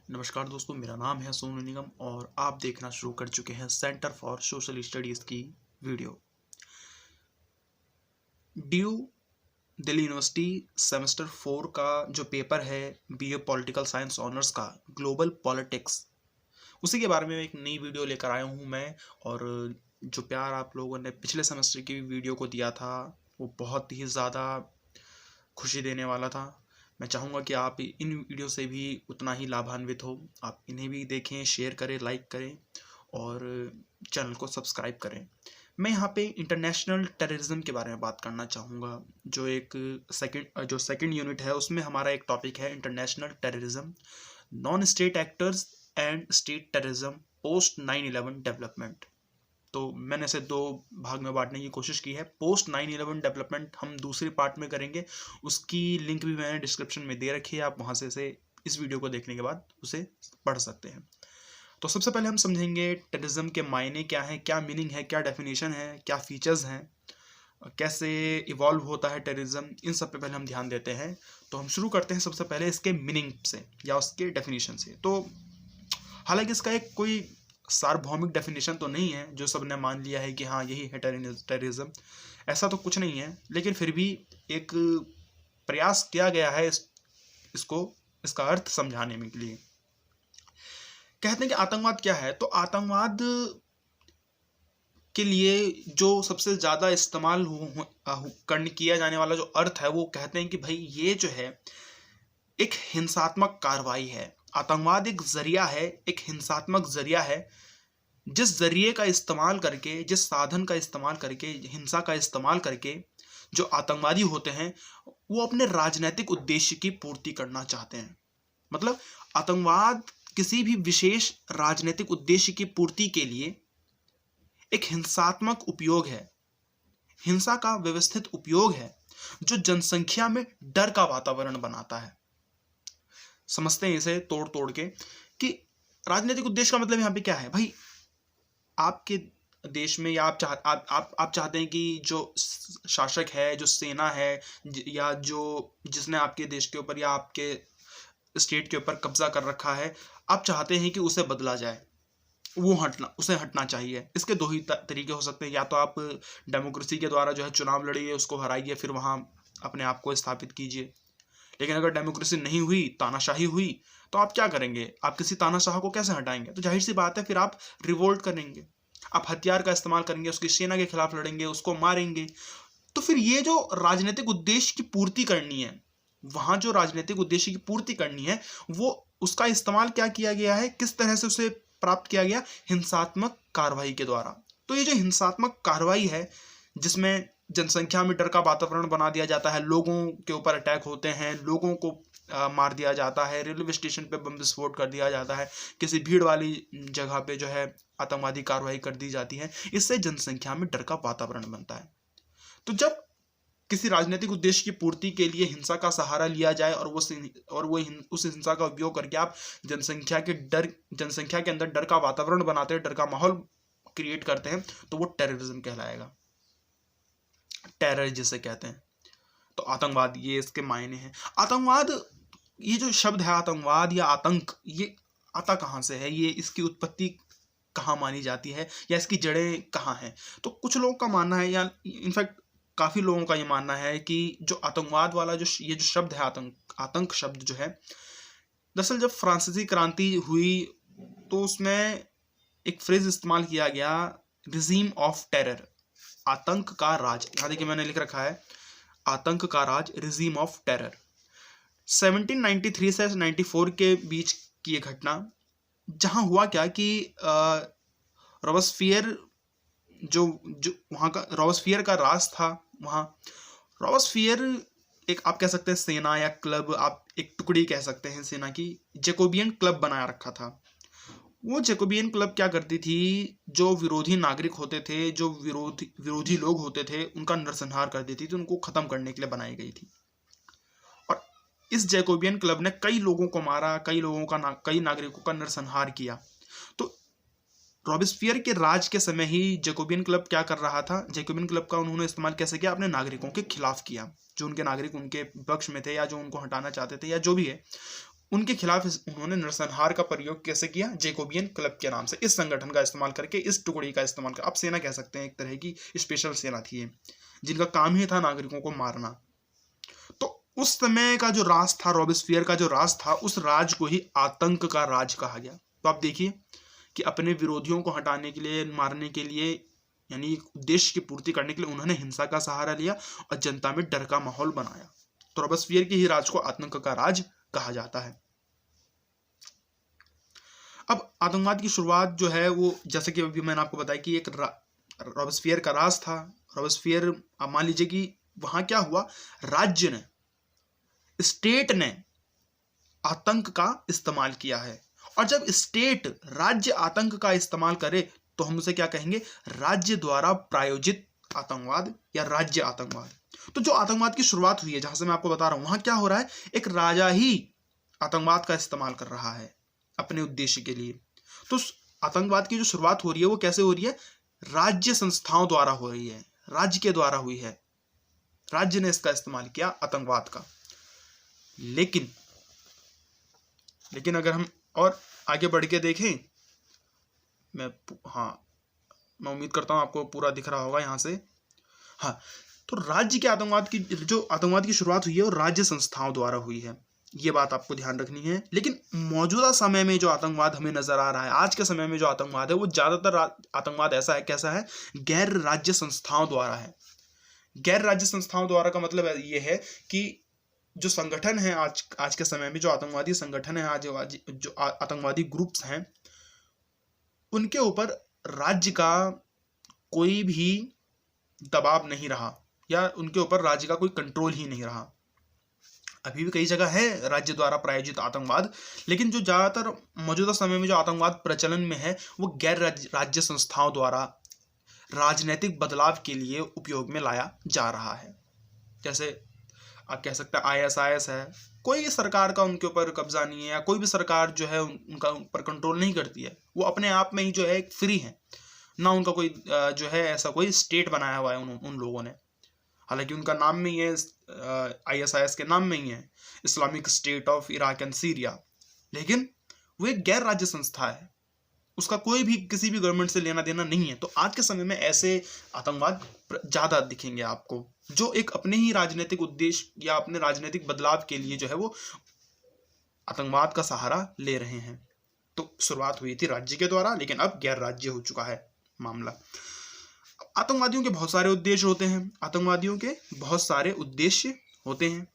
नमस्कार दोस्तों, मेरा नाम है सोनू निगम और आप देखना शुरू कर चुके हैं सेंटर फॉर सोशल स्टडीज़ की video. Due Delhi university semester 4 का जो पेपर है बीए पॉलिटिकल साइंस ऑनर्स का ग्लोबल पॉलिटिक्स, उसी के बारे में एक नई वीडियो लेकर आया हूँ मैं। और जो प्यार आप लोगों ने पिछले सेमेस्टर की वीडियो को दिया था वो बहुत ही ज़्यादा खुशी देने वाला था। मैं चाहूँगा कि आप इन वीडियो से भी उतना ही लाभान्वित हो। आप इन्हें भी देखें, शेयर करें, लाइक करें और चैनल को सब्सक्राइब करें। मैं यहाँ पे इंटरनेशनल टेररिज्म के बारे में बात करना चाहूँगा। जो सेकंड यूनिट है उसमें हमारा एक टॉपिक है international terrorism, non state actors and state terrorism post 9/11 development. तो मैंने इसे दो भाग में बांटने की कोशिश की है। पोस्ट 9/11 डेवलपमेंट हम दूसरी पार्ट में करेंगे, उसकी लिंक भी मैंने डिस्क्रिप्शन में दे रखी है। आप वहाँ से इसे इस वीडियो को देखने के बाद उसे पढ़ सकते हैं। तो सबसे पहले हम समझेंगे टेररिज्म के मायने क्या हैं, क्या मीनिंग है, क्या डेफिनेशन है, क्या फीचर्स हैं, कैसे इवॉल्व होता है टेररिज्म, इन सब पे पहले हम ध्यान देते हैं। तो हम शुरू करते हैं सबसे पहले इसके मीनिंग से या उसके डेफिनेशन से। तो हालांकि इसका एक कोई सार्वभौमिक डेफिनेशन तो नहीं है जो सबने मान लिया है कि हाँ यही है टेररिज्म, ऐसा तो कुछ नहीं है। लेकिन फिर भी एक प्रयास किया गया है इसको इसका अर्थ समझाने में के लिए। कहते हैं कि आतंकवाद क्या है, तो आतंकवाद के लिए जो सबसे ज़्यादा इस्तेमाल किया जाने वाला जो अर्थ है वो कहते हैं कि भाई ये जो है एक हिंसात्मक कार्रवाई है। आतंकवाद एक जरिया है, एक हिंसात्मक जरिया है, जिस जरिए का इस्तेमाल करके, जिस साधन का इस्तेमाल करके, हिंसा का इस्तेमाल करके जो आतंकवादी होते हैं वो अपने राजनीतिक उद्देश्य की पूर्ति करना चाहते हैं। मतलब आतंकवाद किसी भी विशेष राजनीतिक उद्देश्य की पूर्ति के लिए एक हिंसात्मक उपयोग है, हिंसा का व्यवस्थित उपयोग है जो जनसंख्या में डर का वातावरण बनाता है। समझते हैं इसे तोड़ तोड़ के कि राजनीतिक उद्देश्य का मतलब यहाँ पे क्या है। भाई आपके देश में या आप चाहते हैं कि जो शासक है, जो सेना है, या जो जिसने आपके देश के ऊपर या आपके स्टेट के ऊपर कब्जा कर रखा है, आप चाहते हैं कि उसे बदला जाए, उसे हटना चाहिए। इसके दो ही तरीके हो सकते हैं। या तो आप डेमोक्रेसी के द्वारा जो है चुनाव लड़िए, उसको हराइए, फिर वहाँ अपने आप को स्थापित कीजिए। लेकिन अगर डेमोक्रेसी नहीं हुई, तानाशाही हुई, तो आप क्या करेंगे? आप किसी तानाशाह को कैसे हटाएंगे? तो जाहिर सी बात है फिर आप रिवोल्ट करेंगे, आप हथियार का इस्तेमाल करेंगे, उसकी सेना के खिलाफ लड़ेंगे, उसको मारेंगे। तो फिर ये जो राजनीतिक उद्देश्य की पूर्ति करनी है, वहां जो राजनीतिक उद्देश्य की पूर्ति करनी है, वो उसका इस्तेमाल क्या किया गया है, किस तरह से उसे प्राप्त किया गया? हिंसात्मक कार्रवाई के द्वारा। तो ये जो हिंसात्मक कार्रवाई है जिसमें जनसंख्या में डर का वातावरण बना दिया जाता है, लोगों के ऊपर अटैक होते हैं, लोगों को मार दिया जाता है, रेलवे स्टेशन पे बम विस्फोट कर दिया जाता है, किसी भीड़ वाली जगह पे जो है आतंकवादी कार्रवाई कर दी जाती है, इससे जनसंख्या में डर का वातावरण बनता है। तो जब किसी राजनीतिक उद्देश्य की पूर्ति के लिए हिंसा का सहारा लिया जाए और उस हिंसा का उपयोग करके आप जनसंख्या के अंदर डर का वातावरण बनाते हैं, डर का माहौल क्रिएट करते हैं, तो वो टेररिज्म कहलाएगा। टेरर जिसे कहते हैं। तो आतंकवाद, ये इसके मायने हैं। आतंकवाद, ये जो शब्द है आतंकवाद या आतंक, ये आता कहाँ से है, ये इसकी उत्पत्ति कहाँ मानी जाती है, या इसकी जड़ें कहाँ हैं? तो कुछ लोगों का मानना है, या इनफैक्ट काफ़ी लोगों का ये मानना है कि जो आतंकवाद वाला ये जो शब्द है, आतंक शब्द जो है, दरअसल जब फ्रांसीसी क्रांति हुई तो उसमें एक फ्रेज इस्तेमाल किया गया, रिजीम ऑफ टेरर, आतंक का राज। यहाँ देखिए मैंने लिख रखा है आतंक का राज, रिजीम ऑफ टेरर। 1793 से 94 के बीच की ये घटना, जहाँ हुआ क्या कि रॉबस्फियर जो वहाँ का रॉबस्फियर का राज था, वहाँ रॉबस्फियर एक आप कह सकते हैं सेना या क्लब, आप एक टुकड़ी कह सकते हैं सेना की, जैकोबियन क्लब बनाया रखा था। वो जैकोबियन क्लब क्या करती थी, जो विरोधी नागरिक होते थे, जो विरोधी लोग होते थे, उनका नरसंहार कर देती थी, उनको खत्म करने के लिए बनाई गई थी। और इस जैकोबियन क्लब ने कई लोगों को मारा, कई नागरिकों का नरसंहार किया। तो रॉबस्फियर के राज के समय ही जैकोबियन क्लब क्या कर रहा था, जैकोबियन क्लब का उन्होंने इस्तेमाल कैसे किया? अपने नागरिकों के खिलाफ किया, जो उनके नागरिक उनके पक्ष में थे या जो उनको हटाना चाहते थे या जो भी है, उनके खिलाफ उन्होंने नरसंहार का प्रयोग कैसे किया? जैकोबियन क्लब के नाम से, इस संगठन का इस्तेमाल करके, इस टुकड़ी का इस्तेमाल कर, आप सेना कह सकते हैं, एक तरह की स्पेशल सेना थी ये, जिनका काम ही था नागरिकों को मारना। तो उस समय का जो राज था, रॉबेस्पियर का जो राज था, उस राज को ही आतंक का राज कहा गया। तो आप देखिए कि अपने विरोधियों को हटाने के लिए, मारने के लिए, यानी उद्देश्य की पूर्ति करने के लिए उन्होंने हिंसा का सहारा लिया और जनता में डर का माहौल बनाया। तो रॉबेस्पियर के ही राज को आतंक का राज कहा जाता है। अब आतंकवाद की शुरुआत जो है वो, जैसे कि अभी मैंने आपको बताया कि एक रॉबेस्पियर का राज था। रॉबेस्पियर, अब मान लीजिए कि वहां क्या हुआ, राज्य ने, स्टेट ने आतंक का इस्तेमाल किया है। और जब स्टेट, राज्य आतंक का इस्तेमाल करे तो हम उसे क्या कहेंगे? राज्य द्वारा प्रायोजित आतंकवाद या राज्य आतंकवाद। तो जो आतंकवाद की शुरुआत हुई है, जहां से मैं आपको बता रहा हूं, वहां क्या हो रहा है, एक राजा ही आतंकवाद का इस्तेमाल कर रहा है अपने उद्देश्य के लिए। तो आतंकवाद की जो शुरुआत हो रही है वो कैसे हो रही है? राज्य संस्थाओं द्वारा हो रही है, राज्य के द्वारा हुई है, राज्य ने इसका इस्तेमाल किया आतंकवाद का। लेकिन अगर हम और आगे बढ़ के देखें, मैं उम्मीद करता हूं आपको पूरा दिख रहा होगा यहां से। हाँ, तो राज्य के आतंकवाद की, जो आतंकवाद की शुरुआत हुई है वो राज्य संस्थाओं द्वारा हुई है, ये बात आपको ध्यान रखनी है। लेकिन मौजूदा समय में जो आतंकवाद हमें नजर आ रहा है, आज के समय में जो आतंकवाद है, वो ज्यादातर आतंकवाद ऐसा है, कैसा है? गैर राज्य संस्थाओं द्वारा है। गैर राज्य संस्थाओं द्वारा का मतलब ये है कि जो संगठन है, आज के समय में जो आतंकवादी संगठन है, आज जो आतंकवादी ग्रुप्स हैं, उनके ऊपर राज्य का कोई भी दबाव नहीं रहा, या उनके ऊपर राज्य का कोई कंट्रोल ही नहीं रहा। अभी भी कई जगह है राज्य द्वारा प्रायोजित आतंकवाद, लेकिन जो ज्यादातर मौजूदा समय में जो आतंकवाद प्रचलन में है वो गैर राज्य संस्थाओं द्वारा राजनीतिक बदलाव के लिए उपयोग में लाया जा रहा है। जैसे आप कह सकते हैं ISIS है, कोई सरकार का उनके ऊपर कब्जा नहीं है, या कोई भी सरकार जो है उनका ऊपर कंट्रोल नहीं करती है, वो अपने आप में ही जो है फ्री है ना, उनका कोई जो है ऐसा कोई स्टेट बनाया हुआ है उन लोगों ने। हालांकि उनका नाम में ही है, ISIS के नाम में ही है, Islamic state of Iraq and Syria, लेकिन वो एक गैर राज्य संस्था है, उसका कोई भी किसी भी गवर्नमेंट से लेना देना नहीं है। तो आज के समय में ऐसे आतंकवाद ज्यादा दिखेंगे आपको, जो एक अपने ही राजनीतिक उद्देश्य या अपने राजनीतिक बदलाव के लिए जो है वो आतंकवाद का सहारा ले रहे हैं। तो शुरुआत हुई थी राज्य के द्वारा, लेकिन अब गैर राज्य हो चुका है मामला। आतंकवादियों के बहुत सारे उद्देश्य होते हैं, आतंकवादियों के बहुत सारे उद्देश्य होते हैं।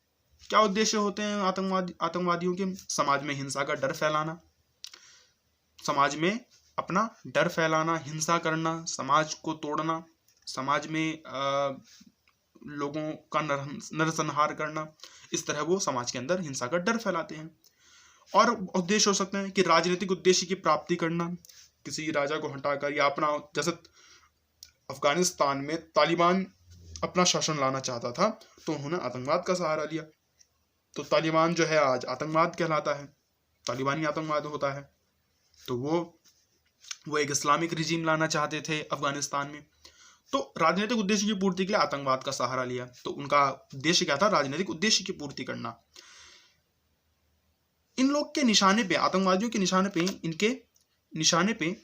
क्या उद्देश्य होते हैं आतंकवादियों के? समाज में हिंसा का डर फैलाना, समाज में अपना डर फैलाना, हिंसा करना, समाज को तोड़ना, समाज में लोगों का नरसंहार करना, इस तरह वो समाज के अंदर हिंसा का डर फैलाते हैं। और उद्देश्य हो सकते हैं कि राजनीतिक उद्देश्य की प्राप्ति करना, किसी राजा को हटाकर, या अपना, जैसे अफगानिस्तान में तालिबान अपना शासन लाना चाहता था तो उन्होंने आतंकवाद का सहारा लिया, तो तालिबान जो है आज आतंकवाद कहलाता है, तालिबानी आतंकवाद होता है। तो वो एक इस्लामिक रिजीम लाना चाहते थे अफगानिस्तान में, तो राजनीतिक उद्देश्य की पूर्ति के लिए आतंकवाद का सहारा लिया। तो उनका उद्देश्य क्या था? राजनीतिक उद्देश्य की पूर्ति करना। इन लोग के निशाने पे, आतंकवादियों के निशाने पे, इनके निशाने पे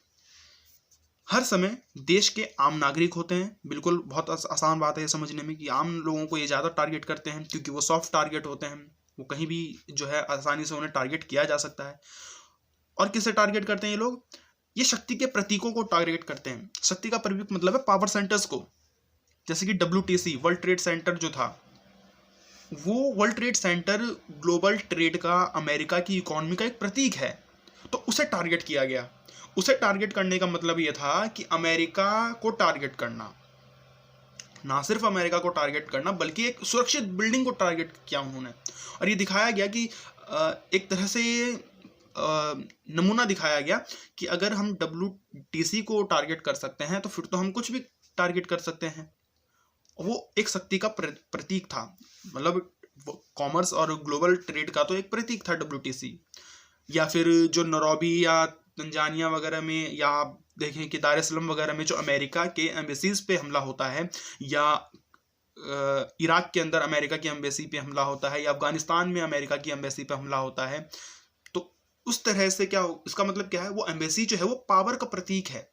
हर समय देश के आम नागरिक होते हैं। बिल्कुल बहुत आसान बात है ये समझने में कि आम लोगों को ये ज़्यादा टारगेट करते हैं, क्योंकि वो सॉफ्ट टारगेट होते हैं, वो कहीं भी जो है आसानी से उन्हें टारगेट किया जा सकता है। और किसे टारगेट करते हैं ये लोग? ये शक्ति के प्रतीकों को टारगेट करते हैं। शक्ति का प्रतीक मतलब है पावर सेंटर्स को, जैसे कि WTC, वर्ल्ड ट्रेड सेंटर जो था, वो world trade centre global trade का, अमेरिका की इकोनॉमी का एक प्रतीक है, तो उसे टारगेट किया गया। उसे टारगेट करने का मतलब ये था कि अमेरिका को टारगेट करना, ना सिर्फ अमेरिका को टारगेट करना बल्कि एक सुरक्षित बिल्डिंग को टारगेट किया उन्होंने। और ये दिखाया गया कि एक तरह से नमूना दिखाया गया कि अगर हम WTC को टारगेट कर सकते हैं तो फिर तो हम कुछ भी टारगेट कर सकते हैं। वो एक शक्ति का प्रतीक था, मतलब कॉमर्स और ग्लोबल ट्रेड का तो एक प्रतीक था WTC। या फिर जो नैरोबी या तंजानिया वगैरह में, या आप देखें कि दार इस्लाम वगैरह में जो अमेरिका के एम्बेसीज पे हमला होता है, या इराक के अंदर अमेरिका की एम्बेसी पे हमला होता है, या अफगानिस्तान में अमेरिका की एम्बेसी पे हमला होता है, उस तरह से क्या इसका मतलब क्या है, वो एम्बेसी जो है वो पावर का प्रतीक है,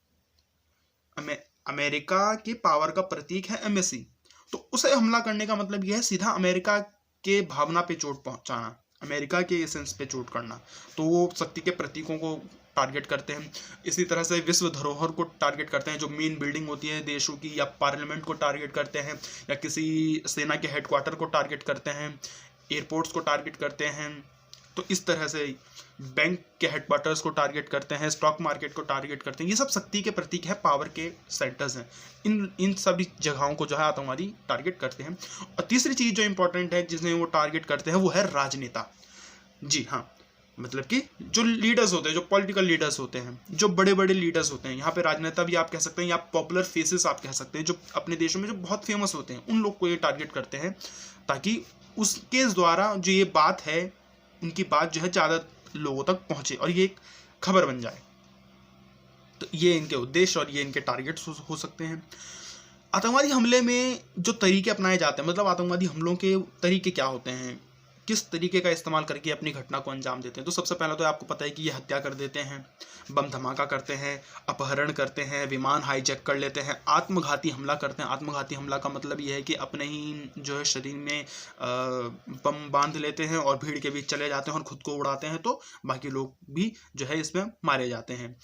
अमेरिका के पावर का प्रतीक है एम्बेसी। तो उसे हमला करने का मतलब यह है सीधा अमेरिका के भावना पे चोट पहुंचाना, अमेरिका के एसेंस पे चोट करना। तो वो शक्ति के प्रतीकों को टारगेट करते हैं। इसी तरह से विश्व धरोहर को टारगेट करते हैं, जो मेन बिल्डिंग होती है देशों की, या पार्लियामेंट को टारगेट करते हैं, या किसी सेना के हेडक्वार्टर को टारगेट करते हैं, एयरपोर्ट्स को टारगेट करते हैं। तो इस तरह से बैंक के हेडक्वार्टर्स को टारगेट करते हैं, स्टॉक मार्केट को टारगेट करते हैं। ये सब शक्ति के प्रतीक है, पावर के सेंटर्स हैं। इन सभी जगहों को जो है आतंकवादी टारगेट करते हैं। और तीसरी चीज़ जो इंपॉर्टेंट है जिसमें वो टारगेट करते हैं वो है राजनेता। जी हाँ, मतलब कि जो लीडर्स होते हैं, जो पॉलिटिकल लीडर्स होते हैं, जो बड़े बड़े लीडर्स होते हैं, यहाँ पे राजनेता भी आप कह सकते हैं, या पॉपुलर फेसेस आप कह सकते हैं, जो अपने देशों में जो बहुत फेमस होते हैं, उन लोग को ये टारगेट करते हैं, ताकि उसके द्वारा जो ये बात है, उनकी बात जो है ज़्यादा लोगों तक पहुँचे और ये एक खबर बन जाए। तो ये इनके उद्देश्य और ये इनके टारगेट्स हो सकते हैं। आतंकवादी हमले में जो तरीके अपनाए जाते हैं, मतलब आतंकवादी हमलों के तरीके क्या होते हैं, किस तरीके का इस्तेमाल करके अपनी घटना को अंजाम देते हैं। तो सबसे पहले तो आपको पता है कि ये हत्या कर देते हैं, बम धमाका करते हैं, अपहरण करते हैं, विमान हाईजैक कर लेते हैं, आत्मघाती हमला करते हैं। आत्मघाती हमला का मतलब ये है कि अपने ही जो है शरीर में बम बांध लेते हैं और भीड़ के बीच चले जाते हैं और खुद को उड़ाते हैं, तो बाकी लोग भी जो है इसमें मारे जाते हैं।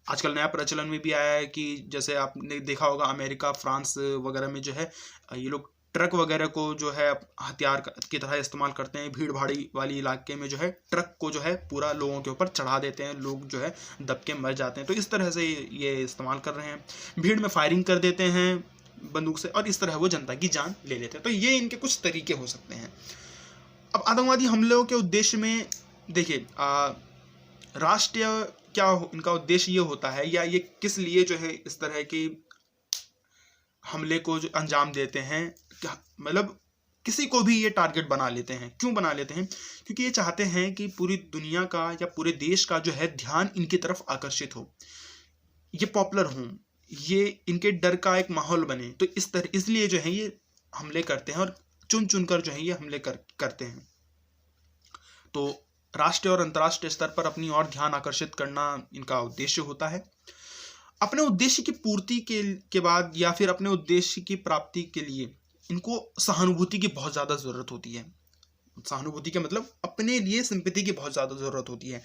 आजकल नया प्रचलन में भी आया है कि जैसे आपने देखा होगा अमेरिका, फ्रांस वगैरह में जो है ये लोग ट्रक वगैरह को जो है हथियार की तरह इस्तेमाल करते हैं। भीड़ भाड़ी वाली इलाके में जो है ट्रक को जो है पूरा लोगों के ऊपर चढ़ा देते हैं, लोग जो है दब के मर जाते हैं। तो इस तरह से ये इस्तेमाल कर रहे हैं। भीड़ में फायरिंग कर देते हैं बंदूक से और इस तरह वो जनता की जान ले लेते हैं। तो ये इनके कुछ तरीके हो सकते हैं। अब आतंकवादी हमलों के उद्देश्य में देखिए, राष्ट्रीय क्या इनका उद्देश्य ये होता है, या ये किस लिए जो है इस तरह की हमले को जो अंजाम देते हैं, मतलब किसी को भी ये टारगेट बना लेते हैं। क्यों बना लेते हैं? क्योंकि ये चाहते हैं कि पूरी दुनिया का या पूरे देश का जो है ध्यान इनकी तरफ आकर्षित हो, ये पॉपुलर हों, ये इनके डर का एक माहौल बने। तो इसलिए जो है ये हमले करते हैं और चुन चुन कर जो है ये हमले करते हैं। तो राष्ट्रीय और अंतर्राष्ट्रीय स्तर पर अपनी और ध्यान आकर्षित करना इनका उद्देश्य होता है। अपने उद्देश्य की पूर्ति के बाद या फिर अपने उद्देश्य की प्राप्ति के लिए इनको सहानुभूति की बहुत ज़्यादा ज़रूरत होती है। सहानुभूति का मतलब अपने लिए सिंपैथी की बहुत ज़्यादा ज़रूरत होती है।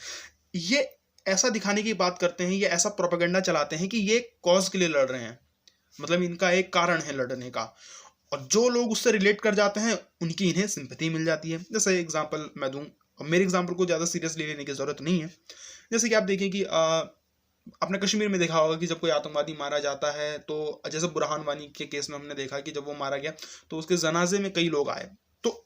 ये ऐसा दिखाने की बात करते हैं, ये ऐसा प्रोपेगेंडा चलाते हैं कि ये कॉज के लिए लड़ रहे हैं, मतलब इनका एक कारण है लड़ने का, और जो लोग उससे रिलेट कर जाते हैं उनकी इन्हें सिंपैथी मिल जाती है। जैसे एग्जाम्पल मैं दूँ, और मेरे एग्जाम्पल को ज़्यादा सीरियसली लेने की ज़रूरत नहीं है। जैसे कि आप देखें कि आपने कश्मीर में देखा होगा कि जब कोई आतंकवादी मारा जाता है, तो जैसे बुरहान वानी के केस में हमने देखा कि जब वो मारा गया तो उसके जनाजे में कई लोग आए। तो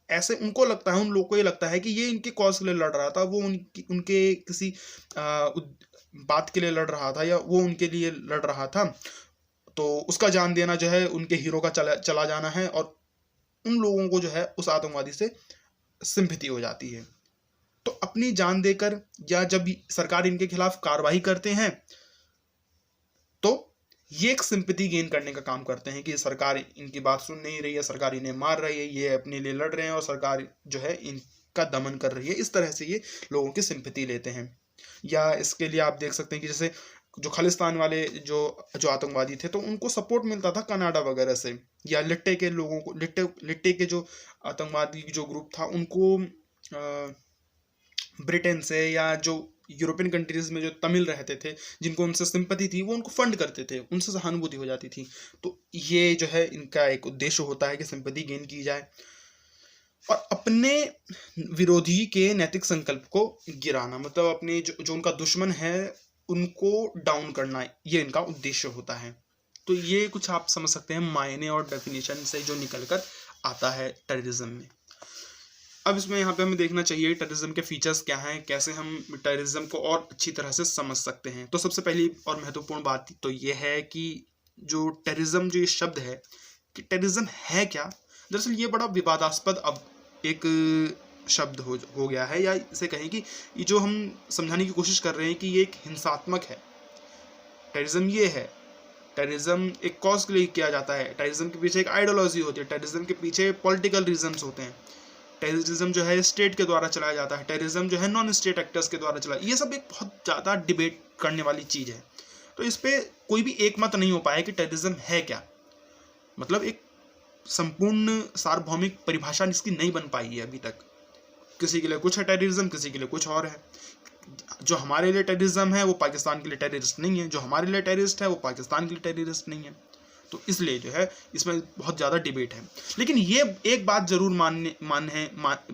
ऐसे उनको लगता है, उन लोगों को ये लगता है कि ये इनके कॉज के लिए लड़ रहा था, वो उनके किसी बात के लिए लड़ रहा था, या वो उनके लिए लड़ रहा था। तो उसका जान देना जो है उनके हीरो का चला जाना है, और उन लोगों को जो है उस आतंकवादी से सिंपैथी हो जाती है। तो अपनी जान देकर या जब सरकार इनके खिलाफ कार्रवाई करते हैं तो ये एक सिंपैथी गेन करने का काम करते हैं कि सरकार इनकी बात सुन नहीं रही है, सरकार इन्हें मार रही है, ये अपने लिए लड़ रहे हैं और सरकार जो है इनका दमन कर रही है। इस तरह से ये लोगों की सिंपैथी लेते हैं। या इसके लिए आप देख सकते हैं कि जैसे जो खालिस्तान वाले जो आतंकवादी थे, तो उनको सपोर्ट मिलता था कनाडा वगैरह से, या लिट्टे के लोगों को, लिट्टे के जो आतंकवादी जो ग्रुप था उनको ब्रिटेन से या जो यूरोपियन कंट्रीज में जो तमिल रहते थे, जिनको उनसे सिंपैथी थी, वो उनको फंड करते थे, उनसे सहानुभूति हो जाती थी। तो ये जो है इनका एक उद्देश्य होता है कि सिंपैथी गेन की जाए और अपने विरोधी के नैतिक संकल्प को गिराना, मतलब अपने जो उनका दुश्मन है उनको डाउन करना, ये इनका उद्देश्य होता है। तो ये कुछ आप समझ सकते हैं मायने और डेफिनेशन से जो निकल कर आता है टेररिज्म में। अब इसमें यहाँ पे हमें देखना चाहिए टेररिज्म के फीचर्स क्या हैं, कैसे हम टेररिज्म को और अच्छी तरह से समझ सकते हैं। तो सबसे पहली और महत्वपूर्ण बात तो ये है कि जो टेररिज्म, जो ये शब्द है कि टेररिज्म है क्या, दरअसल ये बड़ा विवादास्पद अब एक शब्द हो गया है, या इसे कहें कि ये जो हम समझाने की कोशिश कर रहे हैं कि ये एक हिंसात्मक है। टेररिज्म ये है, टेररिज्म एक कॉज के लिए किया जाता है, टेररिज्म के पीछे एक आइडियोलॉजी होती है, टेररिज्म के पीछे पॉलिटिकल रीजंस होते हैं। टेररिज्म जो है स्टेट के द्वारा चलाया जाता है, टेररिज्म जो है नॉन स्टेट एक्टर्स के द्वारा चलाया, ये सब एक बहुत ज़्यादा डिबेट करने वाली चीज़ है। तो इस पर कोई भी एक मत नहीं हो पाया कि टेररिज्म है क्या, मतलब एक संपूर्ण सार्वभौमिक परिभाषा इसकी नहीं बन पाई है अभी तक। किसी के लिए कुछ है टेररिज्म, किसी के लिए कुछ और है। जो हमारे लिए टेररिज्म है वो पाकिस्तान के लिए टेररिस्ट नहीं है, जो हमारे लिए टेररिस्ट है वो पाकिस्तान के लिए टेररिस्ट नहीं है। तो इसलिए जो है इसमें बहुत ज़्यादा डिबेट है। लेकिन ये एक बात जरूर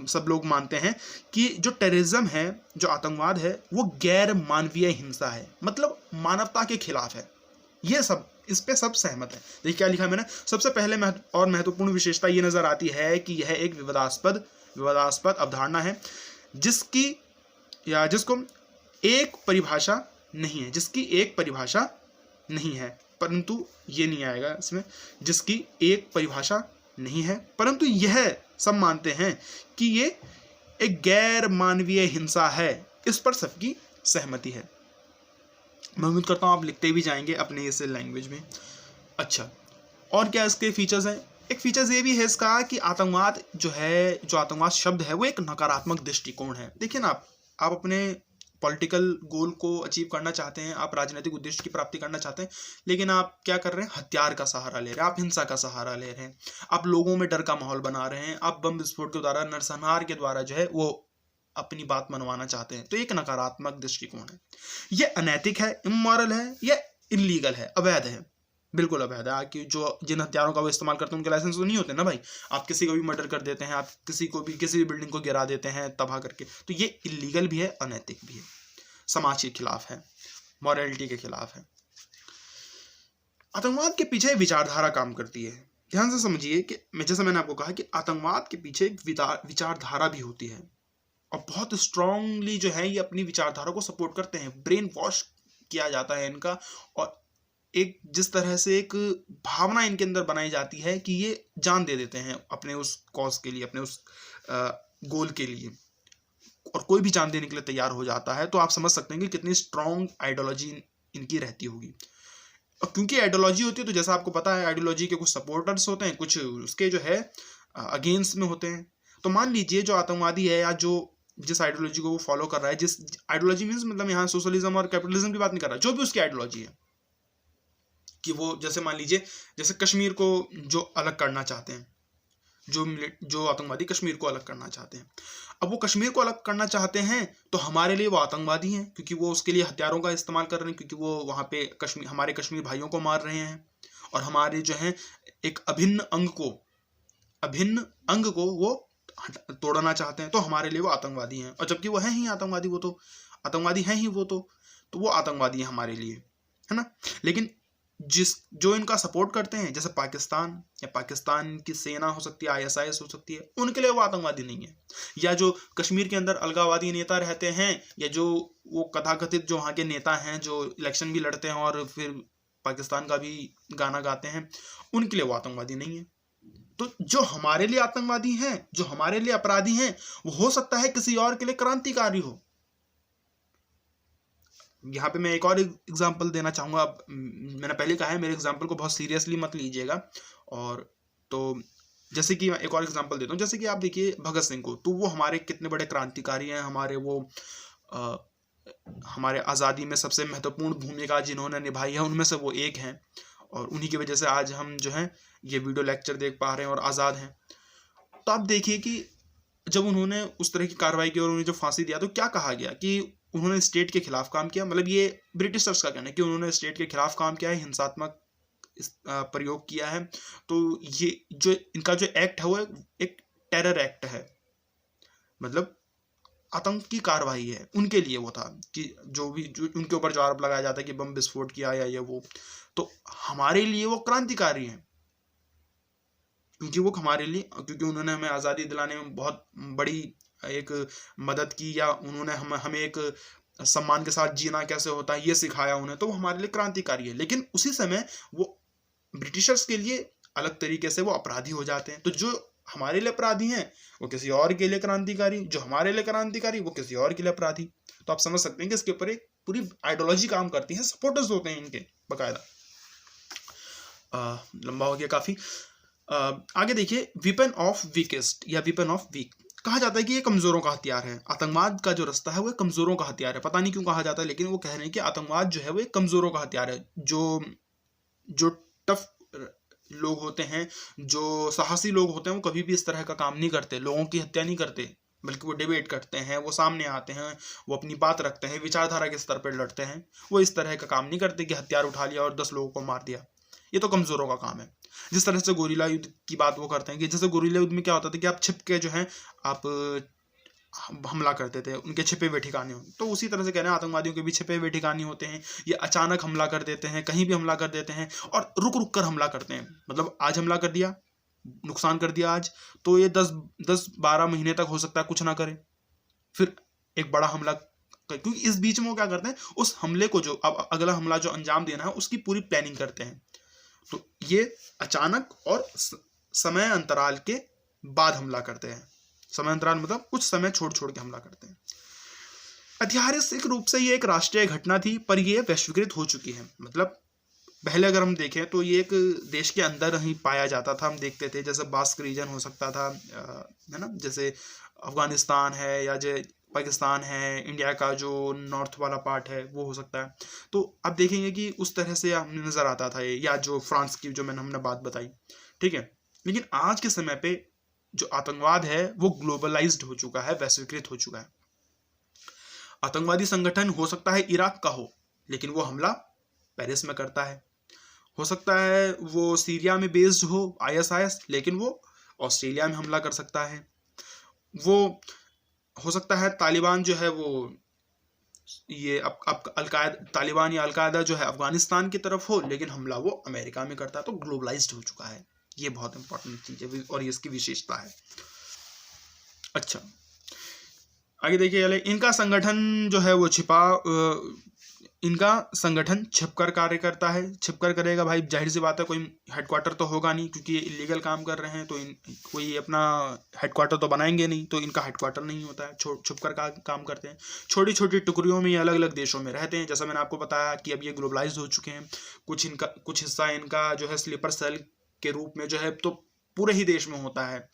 सब लोग मानते हैं कि जो टेररिज्म है, जो आतंकवाद है, वो गैर मानवीय हिंसा है, मतलब मानवता के खिलाफ है। ये सब इस पे सब सहमत है। देखिए क्या लिखा मैंने, सबसे पहले महत्वपूर्ण विशेषता ये नजर आती है कि यह एक विवादास्पद अवधारणा है जिसको एक परिभाषा नहीं है, जिसकी एक परिभाषा नहीं है, परंतु ये नहीं आएगा इसमें, जिसकी एक परिभाषा नहीं है, परंतु यह सब मानते हैं कि ये एक गैर मानवीय हिंसा है। इस पर सबकी सहमति है। मैं उम्मीद करता हूँ आप लिखते भी जाएंगे अपने इस लैंग्वेज में। अच्छा, और क्या इसके फीचर्स हैं? एक फीचर्स ये भी है इसका कि आतंकवाद जो है, जो आतंकवाद शब्द है, वो एक नकारात्मक दृष्टिकोण है। देखिए ना, आप अपने पॉलिटिकल गोल को अचीव करना चाहते हैं, आप राजनीतिक उद्देश्य की प्राप्ति करना चाहते हैं, लेकिन आप क्या कर रहे हैं? हथियार का सहारा ले रहे हैं, आप हिंसा का सहारा ले रहे हैं, आप लोगों में डर का माहौल बना रहे हैं, आप बम विस्फोट के द्वारा, नरसंहार के द्वारा जो है वो अपनी बात मनवाना चाहते हैं। तो एक नकारात्मक दृष्टिकोण है। ये अनैतिक है, इमोरल है, या इलीगल है, अवैध है, बिल्कुल अवैध है। कि जो जिन हथियारों का वो इस्तेमाल करते हैं उनके लाइसेंस तो नहीं होते ना भाई। आप किसी को भी मर्डर कर देते हैं, आप किसी भी बिल्डिंग को गिरा देते हैं तबाह करके, तो ये इलीगल भी है, अनैतिक भी है, समाज के खिलाफ है, मॉरलिटी के खिलाफ है। आतंकवाद के पीछे विचारधारा काम करती है। ध्यान से समझिए कि जैसा मैंने आपको कहा कि आतंकवाद के पीछे एक विचारधारा भी होती है, और बहुत स्ट्रांगली जो है ये अपनी विचारधारा को सपोर्ट करते हैं। ब्रेन वॉश किया जाता है इनका, और एक जिस तरह से एक भावना इनके अंदर बनाई जाती है कि ये जान दे देते हैं अपने उस कॉज के लिए, अपने उस गोल के लिए, और कोई भी जान देने के लिए तैयार हो जाता है। तो आप समझ सकते हैं कि कितनी स्ट्रांग आइडियोलॉजी इनकी रहती होगी। और क्योंकि आइडियोलॉजी होती है, तो जैसा आपको पता है आइडियोलॉजी के कुछ सपोर्टर्स होते हैं, कुछ उसके जो है अगेंस्ट में होते हैं। तो मान लीजिए जो आतंकवादी है, या जो जिस आइडियोलॉजी को वो फॉलो कर रहा है, जिस आइडियोलॉजी मीन्स मतलब यहाँ सोशलिज्म और कैपिटलिज्म की बात नहीं कर रहा, जो भी उसकी आइडियोलॉजी है, कि वो जैसे मान लीजिए जैसे कश्मीर को जो अलग करना चाहते हैं, जो आतंकवादी कश्मीर को अलग करना चाहते हैं, अब वो कश्मीर को अलग करना चाहते हैं तो हमारे लिए वो आतंकवादी हैं, क्योंकि वो उसके लिए हथियारों का इस्तेमाल कर रहे हैं, क्योंकि वो वहाँ पे हमारे कश्मीर भाइयों को मार रहे हैं, और हमारे जो है एक अभिन्न अंग को वो तोड़ना चाहते हैं, तो हमारे लिए वो आतंकवादी हैं। और जबकि वो हैं ही आतंकवादी, वो तो आतंकवादी हैं ही, वो तो वो आतंकवादी है हमारे लिए, है ना। लेकिन जो इनका सपोर्ट करते हैं, जैसे पाकिस्तान, या पाकिस्तान की सेना हो सकती है, ISIS हो सकती है, उनके लिए वो आतंकवादी नहीं है। या जो कश्मीर के अंदर अलगाववादी नेता रहते हैं, या जो वो कथाकथित जो वहाँ के नेता हैं, जो इलेक्शन भी लड़ते हैं और फिर पाकिस्तान का भी गाना गाते हैं, उनके लिए वो आतंकवादी नहीं है। तो जो हमारे लिए आतंकवादी हैं, जो हमारे लिए अपराधी हैं, वो हो सकता है किसी और के लिए क्रांतिकारी हो। यहाँ पे मैं एक और एग्जांपल देना चाहूँगा। अब मैंने पहले कहा है मेरे एग्जांपल को बहुत सीरियसली मत लीजिएगा। और तो जैसे कि मैं एक और एग्जांपल देता हूँ, जैसे कि आप देखिए भगत सिंह को, तो वो हमारे कितने बड़े क्रांतिकारी हैं, हमारे आज़ादी में सबसे महत्वपूर्ण भूमिका जिन्होंने निभाई है उनमें से वो एक हैं, और उन्हीं की वजह से आज हम जो हैं ये वीडियो लेक्चर देख पा रहे हैं और आज़ाद हैं। तो आप देखिए कि जब उन्होंने उस तरह की कार्रवाई की और उन्हें जो फांसी दिया, तो क्या कहा गया कि उन्होंने स्टेट के खिलाफ काम किया। मतलब ये ब्रिटिशर्स का कहना है कि उन्होंने स्टेट के खिलाफ काम किया है, हिंसात्मक प्रयोग किया है। तो ये जो इनका जो एक्ट है वो एक टेरर एक्ट है, मतलब आतंक की कार्रवाई है। उनके लिए वो था कि जो उनके ऊपर जो आरोप लगाया जाता है कि बम विस्फोट किया या ये वो, तो हमारे लिए वो क्रांतिकारी हैं, क्योंकि उन्होंने हमें आज़ादी दिलाने में बहुत बड़ी एक मदद की, या उन्होंने हमें एक सम्मान के साथ जीना कैसे होता है ये सिखाया उन्हें, तो वो हमारे लिए क्रांतिकारी है। लेकिन उसी समय वो ब्रिटिशर्स के लिए अलग तरीके से वो अपराधी हो जाते हैं। तो जो हमारे लिए अपराधी हैं वो किसी और के लिए क्रांतिकारी, जो हमारे लिए क्रांतिकारी वो किसी और के लिए अपराधी। तो आप समझ सकते हैं कि इसके ऊपर एक पूरी आइडियोलॉजी काम करती है, सपोर्टर्स होते हैं इनके बाकायदा। लंबा हो गया काफी। आगे देखिए, वेपन ऑफ वीकेस्ट या वेपन ऑफ वीक। कहा जाता है कि ये कमजोरों का हथियार है। आतंकवाद का जो रास्ता है वो कमजोरों का हथियार है। पता नहीं क्यों कहा जाता है, लेकिन वो कह रहे हैं कि आतंकवाद जो है वो एक कमजोरों का हथियार है। जो टफ लोग होते हैं, जो साहसी लोग होते हैं, वो कभी भी इस तरह का काम नहीं करते, लोगों की हत्या नहीं करते, बल्कि वो डिबेट करते हैं, वो सामने आते हैं, वो अपनी बात रखते हैं, विचारधारा के स्तर पर लड़ते हैं। वो इस तरह का काम नहीं करते कि हथियार उठा लिया और 10 लोगों को मार दिया। ये तो कमजोरों का काम है। जिस तरह से गोरिल्ला युद्ध की बात वो करते हैं कि जैसे गोरिल्ला युद्ध में क्या होता था कि आप छिप के जो है आप हमला करते थे, उनके छिपे हुए ठिकाने हो। तो उसी तरह से कह रहे हैं आतंकवादियों के भी छिपे हुए ठिकाने होते हैं। ये अचानक हमला कर देते हैं, कहीं भी हमला कर देते हैं और रुक रुक कर हमला करते हैं। मतलब आज हमला कर दिया, नुकसान कर दिया आज, तो ये 10-12 महीने तक हो सकता है कुछ ना करे, फिर एक बड़ा हमला, क्योंकि इस बीच में वो क्या करते हैं, उस हमले को जो अब अगला हमला जो अंजाम देना है उसकी पूरी प्लानिंग करते हैं। तो ये अचानक और समय अंतराल के बाद हमला करते हैं। समय अंतराल मतलब कुछ समय छोड़ छोड़ के हमला करते हैं। ऐतिहासिक रूप से ये एक राष्ट्रीय घटना थी, पर ये वैश्वीकृत हो चुकी है। मतलब पहले अगर हम देखें तो ये एक देश के अंदर ही पाया जाता था। हम देखते थे जैसे बास्क रीजन हो सकता था, है ना, जैसे अफगानिस्तान है या जो पाकिस्तान है, इंडिया का जो नॉर्थ वाला पार्ट है वो हो सकता है। तो आप देखेंगे कि उस तरह से हमें नज़र आता था ये, या जो फ्रांस की जो हमने बात बताई, ठीक है। लेकिन आज के समय पे जो आतंकवाद है वो ग्लोबलाइज्ड हो चुका है, वैश्वीकृत हो चुका है। आतंकवादी संगठन हो सकता है इराक का हो, लेकिन वो हमला पेरिस में करता है। हो सकता है वो सीरिया में बेस्ड हो ISIS, लेकिन वो ऑस्ट्रेलिया में हमला कर सकता है। वो हो सकता है तालिबान जो है वो ये अब अलकायदा, तालिबान या अलकायदा जो है अफगानिस्तान की तरफ हो, लेकिन हमला वो अमेरिका में करता है। तो ग्लोबलाइज्ड हो चुका है। ये बहुत इंपॉर्टेंट चीज है और ये इसकी विशेषता है। अच्छा, आगे देखिए, इनका संगठन जो है वो इनका संगठन छिपकर कार्य करता है। छिपकर करेगा भाई, जाहिर सी बात है, कोई हेडक्वार्टर तो होगा नहीं, क्योंकि ये इलीगल काम कर रहे हैं, तो कोई अपना हेडक्वार्टर तो बनाएंगे नहीं, तो इनका हेडक्वार्टर नहीं होता है, छुपकर काम करते हैं। छोटी छोटी टुकड़ियों में, अलग अलग देशों में रहते हैं। जैसा मैंने आपको बताया कि अब ये ग्लोबलाइज हो चुके हैं। कुछ हिस्सा इनका जो है स्लीपर सेल के रूप में जो है तो पूरे ही देश में होता है।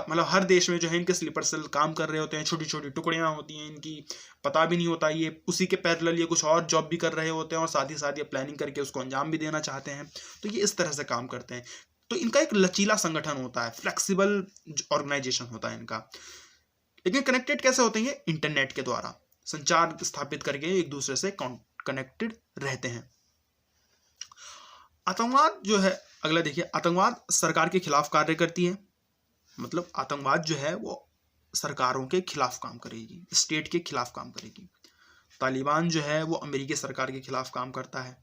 मतलब हर देश में जो है इनके स्लीपर सेल काम कर रहे होते हैं। छोटी छोटी टुकड़ियां होती हैं इनकी, पता भी नहीं होता, ये उसी के पैरेलल ये कुछ और जॉब भी कर रहे होते हैं और साथ ही साथ ये प्लानिंग करके उसको अंजाम भी देना चाहते हैं। तो ये इस तरह से काम करते हैं। तो इनका एक लचीला संगठन होता है, फ्लेक्सिबल ऑर्गेनाइजेशन होता है इनका। लेकिन कनेक्टेड कैसे होते हैं? इंटरनेट के द्वारा संचार स्थापित करके एक दूसरे से कनेक्टेड रहते हैं। आतंकवाद जो है, अगला देखिए, आतंकवाद सरकार के खिलाफ कार्य करती है। मतलब आतंकवाद जो है वो सरकारों के खिलाफ काम करेगी, स्टेट के खिलाफ काम करेगी। तालिबान जो है वो अमेरिकी सरकार के खिलाफ काम करता है।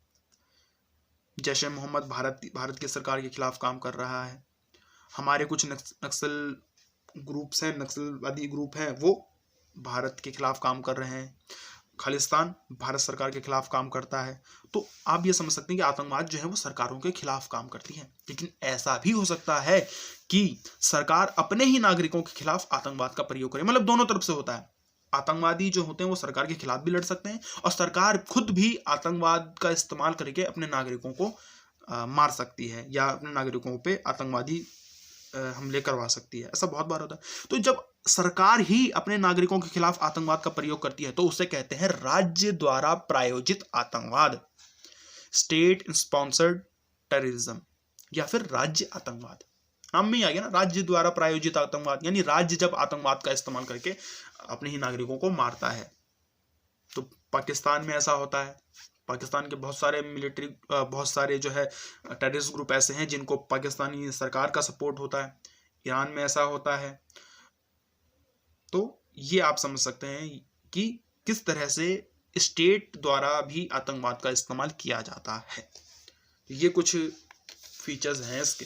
जैश ए मोहम्मद भारत की सरकार के खिलाफ काम कर रहा है। हमारे कुछ नक्सल ग्रुप्स हैं, नक्सलवादी ग्रुप हैं, वो भारत के खिलाफ काम कर रहे हैं। खालिस्तान भारत सरकार के खिलाफ काम करता है। तो आप ये समझ सकते हैं कि आतंकवाद जो है वो सरकारों के खिलाफ काम करती है। लेकिन ऐसा भी हो सकता है कि सरकार अपने ही नागरिकों के खिलाफ आतंकवाद का प्रयोग करे। मतलब दोनों तरफ से होता है। आतंकवादी जो होते हैं वो सरकार के खिलाफ भी लड़ सकते हैं और सरकार खुद भी आतंकवाद का इस्तेमाल करके अपने नागरिकों को मार सकती है या अपने नागरिकों पे आतंकवादी हमले करवा सकती है। ऐसा बहुत बार होता है। तो जब सरकार ही अपने नागरिकों के खिलाफ आतंकवाद का प्रयोग करती है तो उसे कहते हैं राज्य द्वारा प्रायोजित आतंकवाद, स्टेट स्पॉन्सर्ड टेररिज्म, या फिर राज्य आतंकवाद। नाम में ही आ गया ना, राज्य द्वारा प्रायोजित आतंकवाद, यानी राज्य जब आतंकवाद का इस्तेमाल करके अपने ही नागरिकों को मारता है। तो पाकिस्तान में ऐसा होता है। पाकिस्तान के बहुत सारे जो है टेररिस्ट ग्रुप ऐसे हैं जिनको पाकिस्तानी सरकार का सपोर्ट होता है। ईरान में ऐसा होता है। तो ये आप समझ सकते हैं कि किस तरह से स्टेट द्वारा भी आतंकवाद का इस्तेमाल किया जाता है। ये कुछ फीचर्स हैं इसके।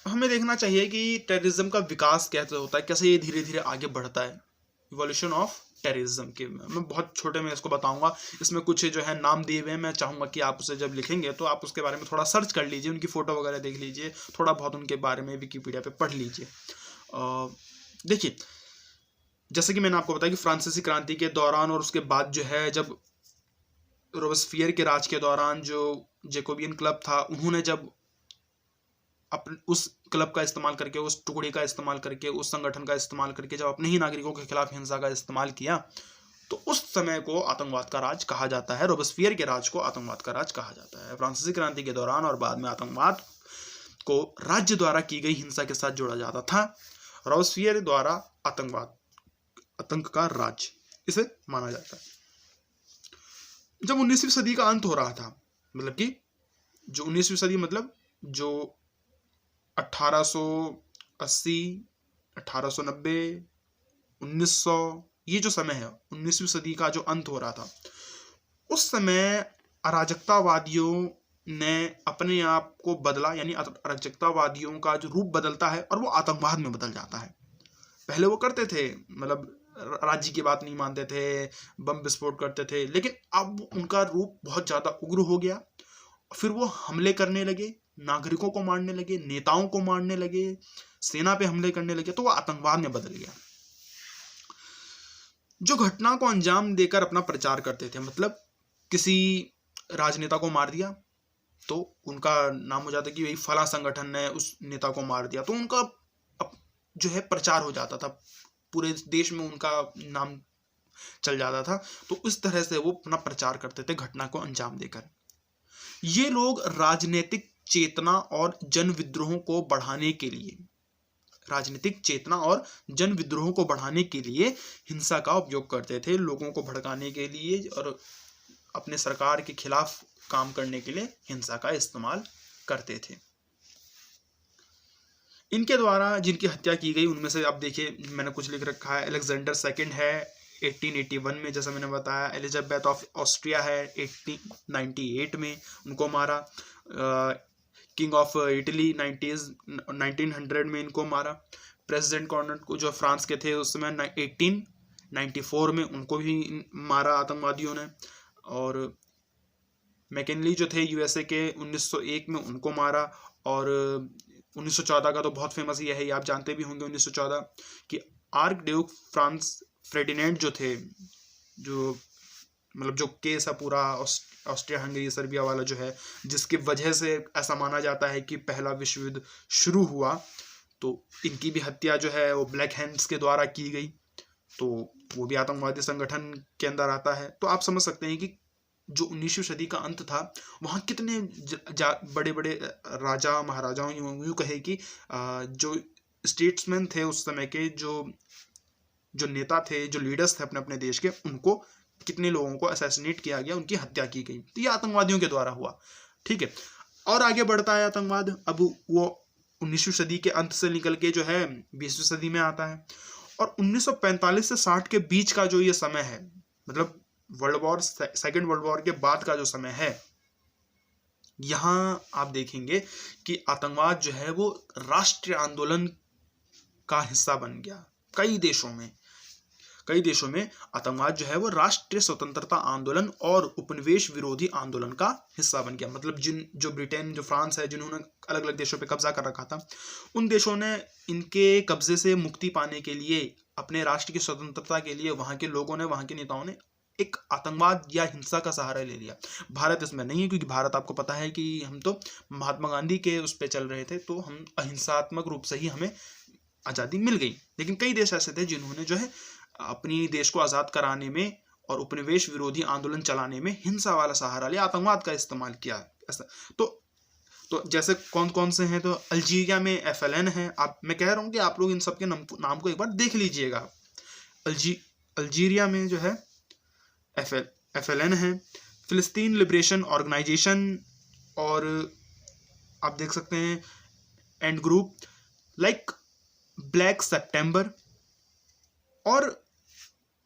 हमें देखना चाहिए कि टेररिज्म का विकास कैसे होता है, कैसे ये धीरे धीरे आगे बढ़ता है। इवोल्यूशन ऑफ टेररिज्म के मैं बहुत छोटे में इसको बताऊंगा। इसमें कुछ जो है नाम दिए हुए हैं, मैं चाहूंगा कि आप उसे जब लिखेंगे तो आप उसके बारे में थोड़ा सर्च कर लीजिए, उनकी फोटो वगैरह देख लीजिए, थोड़ा बहुत उनके बारे में विकिपीडिया पे पढ़ लीजिए। देखिए, जैसे कि मैंने आपको बताया कि फ्रांसीसी क्रांति के दौरान और उसके बाद जो है जब रोबेस्पियर के राज के दौरान जो जैकोबियन क्लब था, उन्होंने जब अपने उस क्लब का इस्तेमाल करके, उस टुकड़े का इस्तेमाल करके, उस संगठन का इस्तेमाल करके जब अपने ही नागरिकों के खिलाफ हिंसा का इस्तेमाल किया, तो उस समय को आतंकवाद का राज कहा जाता है। रोबेस्पियर के राज को आतंकवाद का राज कहा जाता है। फ्रांसीसी क्रांति के दौरान और बाद में आतंकवाद को राज्य द्वारा की गई हिंसा के साथ जोड़ा जाता था। रोबेस्पियर द्वारा आतंक का राज इसे माना जाता है। जब 19वीं सदी का अंत हो रहा था, मतलब कि जो 19वीं सदी मतलब जो 1880, 1890, 1900, ये जो समय है 19वीं सदी का जो अंत हो रहा था, उस समय अराजकतावादियों ने अपने आप को बदला, यानी अराजकतावादियों का जो रूप बदलता है और वो आतंकवाद में बदल जाता है। पहले वो करते थे, मतलब राज्य की बात नहीं मानते थे, बम विस्फोट करते थे, लेकिन अब उनका रूप बहुत ज़्यादा उग्र हो गया। फिर वो हमले करने लगे, नागरिकों को मारने लगे, नेताओं को मारने लगे, सेना पे हमले करने लगे, तो वो आतंकवाद में बदल गया। जो घटना को अंजाम देकर अपना प्रचार करते थे, मतलब किसी राजनेता को मार दिया तो उनका नाम हो जाता कि भाई फला संगठन ने उस नेता को मार दिया, तो उनका जो है प्रचार हो जाता था, पूरे देश में उनका नाम चल जाता था। तो इस तरह से वो अपना प्रचार करते थे घटना को अंजाम देकर। ये लोग राजनीतिक चेतना और जन विद्रोहों को बढ़ाने के लिए, राजनीतिक चेतना और जन विद्रोहों को बढ़ाने के लिए हिंसा का उपयोग करते थे, लोगों को भड़काने के लिए और अपने सरकार के खिलाफ काम करने के लिए हिंसा का इस्तेमाल करते थे। इनके द्वारा जिनकी हत्या की गई, उनमें से आप देखिए मैंने कुछ लिख रखा है। अलेक्जेंडर सेकंड है 1881 में, जैसा मैंने बताया। एलिजाबेथ ऑफ ऑस्ट्रिया है 1898 में, उनको मारा। किंग ऑफ इटली 1900 में इनको मारा। प्रेसिडेंट कॉर्नेट को जो फ्रांस के थे उस समय 1894 में उनको भी मारा आतंकवादियों ने। और मैकिनली जो थे यूएसए के 1901 में उनको मारा। और 1914 का तो बहुत फेमस ये है, ये आप जानते भी होंगे 1914 कि आर्क ड्यूक फ्रांस फेर्डिनेंड जो थे, जो मतलब जो केस है पूरा ऑस्ट्रिया हंगरी सर्बिया वाला जो है, जिसकी वजह से ऐसा माना जाता है कि पहला विश्व युद्ध शुरू हुआ, तो इनकी भी हत्या जो है वो ब्लैक हैंड्स के द्वारा की गई, तो वो भी आतंकवादी संगठन के अंदर आता है। तो आप समझ सकते हैं कि जो 19वीं सदी का अंत था, वहाँ कितने बड़े बड़े राजा महाराजाओं, यूँ कहे कि जो स्टेट्समैन थे उस समय के, जो नेता थे, जो लीडर्स थे अपने अपने देश के, उनको कितने लोगों को असैसिनेट किया गया, उनकी हत्या की गई। तो ये आतंकवादियों के द्वारा हुआ। ठीक है, और आगे बढ़ता है आतंकवाद। अब वो 19वीं सदी के अंत से निकल के जो है 20वीं सदी में आता है। और 1945 से 60 के बीच का जो ये समय है, मतलब सेकेंड वर्ल्ड वॉर के बाद का जो समय है, यहाँ आप देखेंगे कि आतंकवाद जो है वो राष्ट्रीय आंदोलन का हिस्सा बन गया। कई देशों में आतंकवाद जो है वो राष्ट्रीय स्वतंत्रता आंदोलन और उपनिवेश विरोधी आंदोलन का हिस्सा बन गया। मतलब जो ब्रिटेन, जो फ्रांस है, जिन्होंने अलग अलग देशों पे कब्जा कर रखा था, उन देशों ने इनके कब्जे से मुक्ति पाने के लिए, अपने राष्ट्र की स्वतंत्रता के लिए, वहाँ के लोगों ने, वहाँ के नेताओं ने एक आतंकवाद या हिंसा का सहारा ले लिया। भारत इसमें नहीं है, क्योंकि भारत आपको पता है कि हम तो महात्मा गांधी के उस पर चल रहे थे, तो हम अहिंसात्मक रूप से ही हमें आज़ादी मिल गई। लेकिन कई देश ऐसे थे जिन्होंने जो है अपनी देश को आज़ाद कराने में और उपनिवेश विरोधी आंदोलन चलाने में हिंसा वाला सहारा लिया, आतंकवाद का इस्तेमाल किया। ऐसा तो जैसे कौन कौन से हैं, तो अल्जीरिया में FLN है। मैं कह रहा हूँ कि आप लोग इन सब के नाम को एक बार देख लीजिएगा। अल्जीरिया में जो है FLN है। फिलिस्तीन लिबरेशन ऑर्गेनाइजेशन, और आप देख सकते हैं एंड ग्रुप लाइक ब्लैक सितंबर। और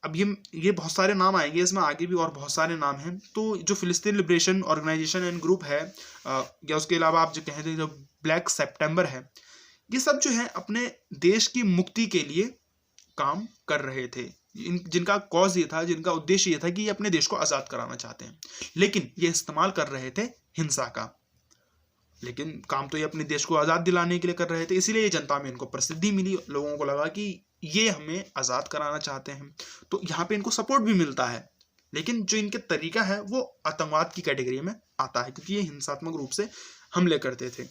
अब ये बहुत सारे नाम आएंगे इसमें, आगे भी और बहुत सारे नाम हैं। तो जो फिलिस्तीन लिबरेशन ऑर्गेनाइजेशन एंड ग्रुप है, या उसके अलावा आप जो कहते हैं जो ब्लैक सितंबर है, ये सब जो है अपने देश की मुक्ति के लिए काम कर रहे थे। जिनका कॉज ये था, जिनका उद्देश्य ये था कि ये अपने देश को आज़ाद कराना चाहते हैं, लेकिन ये इस्तेमाल कर रहे थे हिंसा का। लेकिन काम तो ये अपने देश को आज़ाद दिलाने के लिए कर रहे थे, इसीलिए ये जनता में इनको प्रसिद्धि मिली। लोगों को लगा कि ये हमें आज़ाद कराना चाहते हैं, तो यहाँ पे इनको सपोर्ट भी मिलता है। लेकिन जो इनके तरीका है वो आतंकवाद की कैटेगरी में आता है, क्योंकि ये हिंसात्मक रूप से हमले करते थे।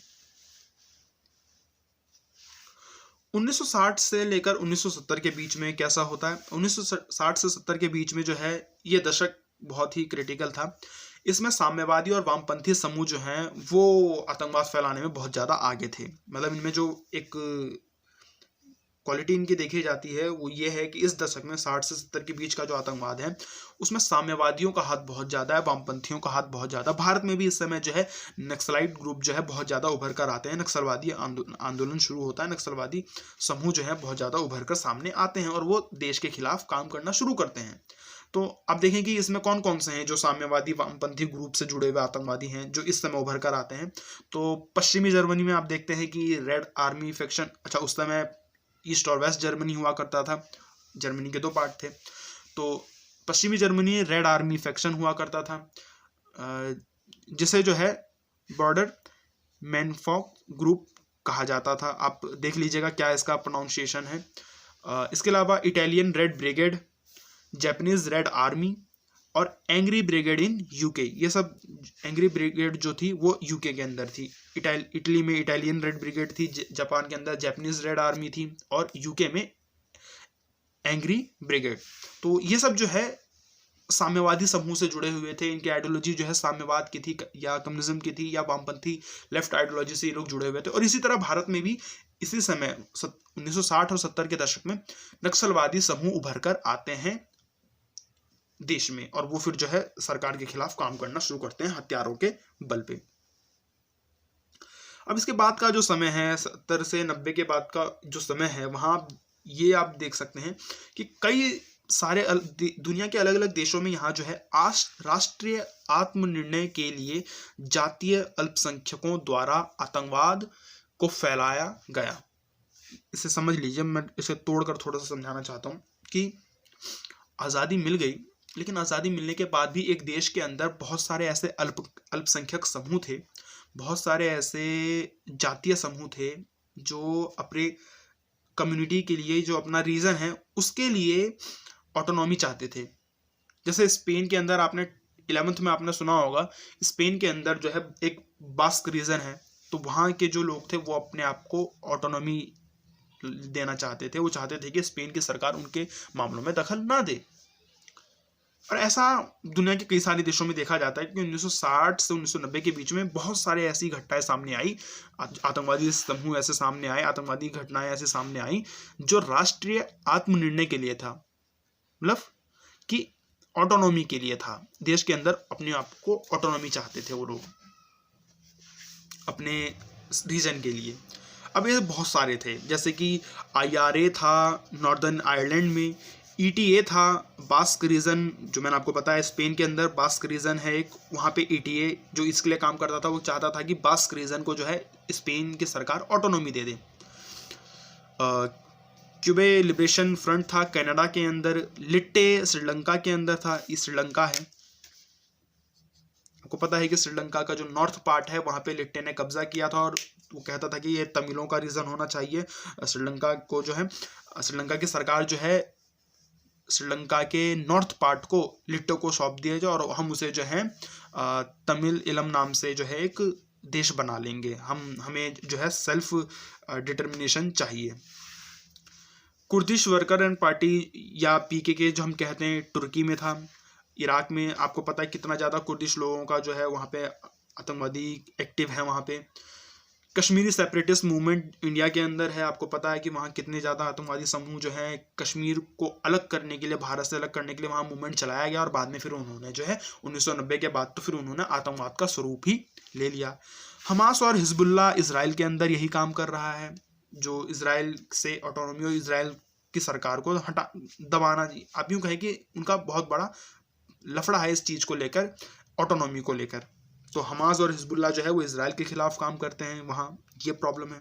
1960 से लेकर 1970 के बीच में कैसा होता है, 1960 से 70 के बीच में जो है ये दशक बहुत ही क्रिटिकल था। इसमें साम्यवादी और वामपंथी समूह जो हैं वो आतंकवाद फैलाने में बहुत ज़्यादा आगे थे। मतलब इनमें जो एक क्वालिटी इनकी देखी जाती है वो ये है कि इस दशक में 60 से 70 के बीच का जो आतंकवाद है उसमें साम्यवादियों का हाथ बहुत ज़्यादा है, वामपंथियों का हाथ बहुत ज़्यादा। भारत में भी इस समय जो है नक्सलाइट ग्रुप जो है बहुत ज़्यादा उभर कर आते हैं, नक्सलवादी आंदोलन शुरू होता है, नक्सलवादी समूह जो है बहुत ज़्यादा उभर कर सामने आते हैं और वो देश के खिलाफ काम करना शुरू करते हैं। तो अब देखें कि इसमें कौन कौन से हैं जो साम्यवादी वामपंथी ग्रुप से जुड़े हुए आतंकवादी हैं जो इस समय उभर कर आते हैं। तो पश्चिमी जर्मनी में आप देखते हैं कि रेड आर्मी फैक्शन, अच्छा उस समय ईस्ट और वेस्ट जर्मनी हुआ करता था, जर्मनी के दो पार्ट थे। तो पश्चिमी जर्मनी रेड आर्मी फैक्शन हुआ करता था, जिसे जो है बॉर्डर मैनफॉक ग्रुप कहा जाता था। आप देख लीजिएगा क्या इसका प्रोनाउंसिएशन है। इसके अलावा Italian red brigade, Japanese red army और एंग्री ब्रिगेड इन यूके, ये सब एंग्री ब्रिगेड जो थी वो यूके के अंदर थी। इटली में इटालियन रेड ब्रिगेड थी, जापान के अंदर जापानीज रेड आर्मी थी और यूके में एंग्री ब्रिगेड। तो ये सब जो है साम्यवादी समूह से जुड़े हुए थे। इनकी आइडियोलॉजी जो है साम्यवाद की थी या कम्युनिज्म की थी या वामपंथी लेफ्ट आइडियोलॉजी से ये लोग जुड़े हुए थे। और इसी तरह भारत में भी इसी समय 1960 और 70 के दशक में नक्सलवादी समूह उभर कर आते हैं देश में और वो फिर जो है सरकार के खिलाफ काम करना शुरू करते हैं हथियारों के बल पे। अब इसके बाद का जो समय है 70 से 90 के बाद का जो समय है वहाँ ये आप देख सकते हैं कि कई सारे दुनिया के अलग अलग देशों में यहाँ जो है राष्ट्रीय आत्मनिर्णय के लिए जातीय अल्पसंख्यकों द्वारा आतंकवाद को फैलाया गया। इसे समझ लीजिए, मैं इसे तोड़कर थोड़ा सा समझाना चाहता हूँ कि आज़ादी मिल गई, लेकिन आज़ादी मिलने के बाद भी एक देश के अंदर बहुत सारे ऐसे अल्पसंख्यक समूह थे, बहुत सारे ऐसे जातीय समूह थे जो अपने कम्युनिटी के लिए, जो अपना रीजन है उसके लिए ऑटोनॉमी चाहते थे। जैसे स्पेन के अंदर आपने 11th में आपने सुना होगा, स्पेन के अंदर जो है एक बास्क रीजन है, तो वहाँ के जो लोग थे वो अपने आप को ऑटोनॉमी देना चाहते थे। वो चाहते थे कि स्पेन की सरकार उनके मामलों में दखल ना दे। और ऐसा दुनिया के कई सारे देशों में देखा जाता है कि 1960 से 1990 के बीच में बहुत सारे ऐसी घटनाएं सामने आई, आतंकवादी समूह ऐसे सामने आए, आतंकवादी घटनाएं ऐसे सामने आई जो राष्ट्रीय आत्मनिर्णय के लिए था, मतलब कि ऑटोनॉमी के लिए था। देश के अंदर अपने आप को ऑटोनॉमी चाहते थे वो लोग अपने रीजन के लिए। अब ये बहुत सारे थे, जैसे कि IRA था नॉर्दर्न आयरलैंड में, ETA था बास्क रीजन, जो मैंने आपको बताया स्पेन के अंदर बास्क रीजन है एक, वहाँ पे ETA जो इसके लिए काम करता था वो चाहता था कि बास्क रीजन को जो है स्पेन की सरकार ऑटोनॉमी दे दे। क्यूबे लिबरेशन फ्रंट था कनाडा के अंदर, लिट्टे श्रीलंका के अंदर था, ये श्रीलंका है। आपको पता है कि श्रीलंका का जो नॉर्थ पार्ट है वहाँ पे लिट्टे ने कब्जा किया था और वो कहता था कि ये तमिलों का रीजन होना चाहिए। श्रीलंका को जो है, श्रीलंका की सरकार जो है श्रीलंका के नॉर्थ पार्ट को लिट्टो को सौंप दिया जाए और हम उसे जो है तमिल इलम नाम से जो है एक देश बना लेंगे, हमें जो है सेल्फ डिटर्मिनेशन चाहिए। कुर्दिश वर्कर एंड पार्टी या PKK जो हम कहते हैं तुर्की में था। इराक में आपको पता है कितना ज़्यादा कुर्दिश लोगों का जो है वहाँ पे आतंकवादी एक्टिव है वहाँ पे। कश्मीरी सेपरेटिस्ट मूवमेंट इंडिया के अंदर है, आपको पता है कि वहाँ कितने ज़्यादा आतंकवादी समूह जो हैं कश्मीर को अलग करने के लिए, भारत से अलग करने के लिए वहाँ मूवमेंट चलाया गया और बाद में फिर उन्होंने जो है 1990 के बाद तो फिर उन्होंने आतंकवाद का स्वरूप ही ले लिया। हमास और हिजबुल्ला इजराइल के अंदर यही काम कर रहा है, जो इजराइल से ऑटोनॉमी और इजराइल की सरकार को दबाना, आप यूँ कहें कि उनका बहुत बड़ा लफड़ा है इस चीज़ को लेकर, ऑटोनॉमी को लेकर। तो हमास और हिजबुल्ला जो है वो इजराइल के खिलाफ काम करते हैं, वहाँ ये प्रॉब्लम है।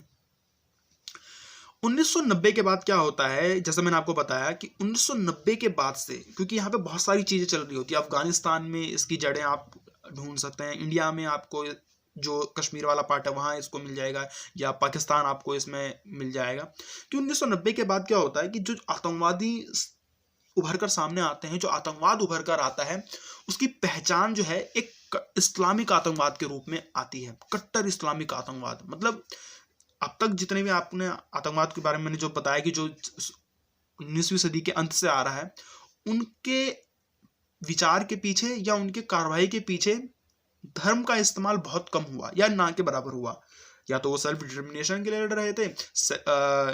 1990 के बाद क्या होता है, जैसे मैंने आपको बताया कि 1990 के बाद से, क्योंकि यहाँ पे बहुत सारी चीज़ें चल रही होती है, अफगानिस्तान में इसकी जड़ें आप ढूंढ सकते हैं, इंडिया में आपको जो कश्मीर वाला पार्ट है वहाँ इसको मिल जाएगा, या पाकिस्तान आपको इसमें मिल जाएगा। कि 1990 के बाद क्या होता है कि जो आतंकवादी उभर कर सामने आते हैं, जो आतंकवाद उभर कर आता है, उसकी पहचान जो है एक इस्लामिक आतंकवाद के रूप में आती है। कट्टर इस्लामिक आतंकवाद मतलब अब तक जितने भी आपने आतंकवाद के बारे में मैंने जो बताया कि जो 19वीं सदी के अंत से आ रहा है, उनके विचार के पीछे या उनके कार्रवाई के पीछे धर्म का इस्तेमाल बहुत कम हुआ या ना के बराबर हुआ। या तो वो सेल्फ डिटर्मिनेशन के लिए लड़ रहे थे,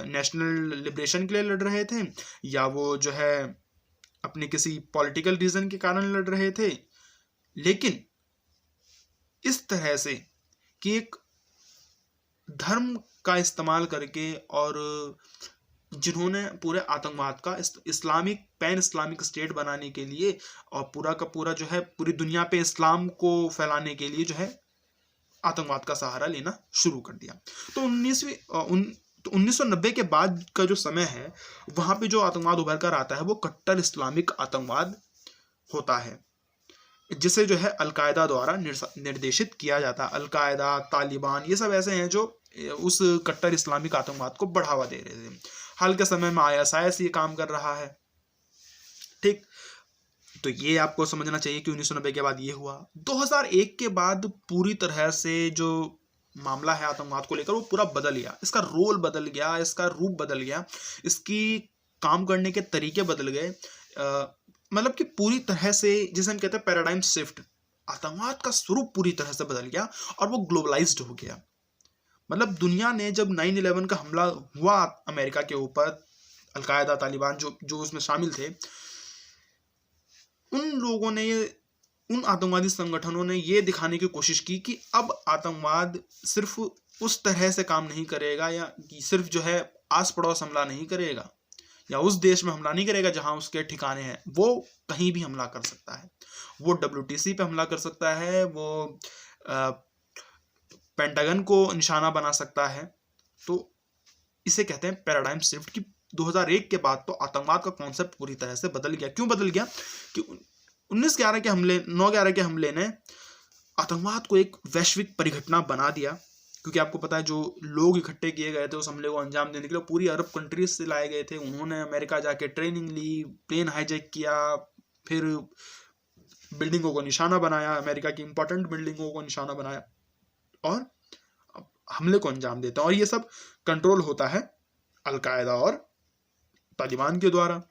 नेशनल लिबरेशन के लिए लड़ रहे थे, या वो जो है अपने किसी पॉलिटिकल रीजन के कारण लड़ रहे थे। लेकिन इस तरह से कि एक धर्म का इस्तेमाल करके और जिन्होंने पूरे आतंकवाद का इस्लामिक पैन इस्लामिक स्टेट बनाने के लिए और पूरा का पूरा जो है पूरी दुनिया पे इस्लाम को फैलाने के लिए जो है आतंकवाद का सहारा लेना शुरू कर दिया। तो 1990 के बाद का जो समय है, वहां पे जो आतंकवाद उभर कर आता है वो कट्टर इस्लामिक आतंकवाद होता है, जिसे जो है अलकायदा द्वारा निर्देशित किया जाता है। अलकायदा, तालिबान, ये सब ऐसे हैं जो उस कट्टर इस्लामिक आतंकवाद को बढ़ावा दे रहे थे। हाल के समय में ISIS ये काम कर रहा है। ठीक, तो ये आपको समझना चाहिए कि 1990 के बाद ये हुआ। 2001 के बाद पूरी तरह से जो मामला है आतंकवाद को लेकर वो पूरा बदल गया, इसका रोल बदल गया, इसका रूप बदल गया, इसकी काम करने के तरीके बदल गए। मतलब कि पूरी तरह से जिसे हम कहते हैं पैराडाइम शिफ्ट, आतंकवाद का स्वरूप पूरी तरह से बदल गया और वो ग्लोबलाइज्ड हो गया। मतलब दुनिया ने जब 9/11 का हमला हुआ अमेरिका के ऊपर, अलकायदा, तालिबान जो उसमें शामिल थे, उन लोगों ने उन आतंकवादी संगठनों ने ये दिखाने की कोशिश की कि अब आतंकवाद सिर्फ उस तरह से काम नहीं करेगा, या सिर्फ जो है आस पड़ोस हमला नहीं करेगा या उस देश में हमला नहीं करेगा जहां उसके ठिकाने हैं, वो कहीं भी हमला कर सकता है। वो WTC पे हमला कर सकता है, वो पेंटागन को निशाना बना सकता है। तो इसे कहते हैं पैराडाइम शिफ्ट की 2001 के बाद तो आतंकवाद का कॉन्सेप्ट पूरी तरह से बदल गया। क्यों बदल गया कि 9/11 के हमले ने आतंकवाद को एक वैश्विक परिघटना बना दिया, क्योंकि आपको पता है जो लोग इकट्ठे किए गए थे उस हमले को अंजाम देने के लिए पूरी अरब कंट्रीज से लाए गए थे। उन्होंने अमेरिका जाके ट्रेनिंग ली, प्लेन हाईजैक किया, फिर बिल्डिंगों को निशाना बनाया, अमेरिका की इंपॉर्टेंट बिल्डिंगों को निशाना बनाया और हमले को अंजाम देता है। और ये सब कंट्रोल होता है अलकायदा और तालिबान के द्वारा।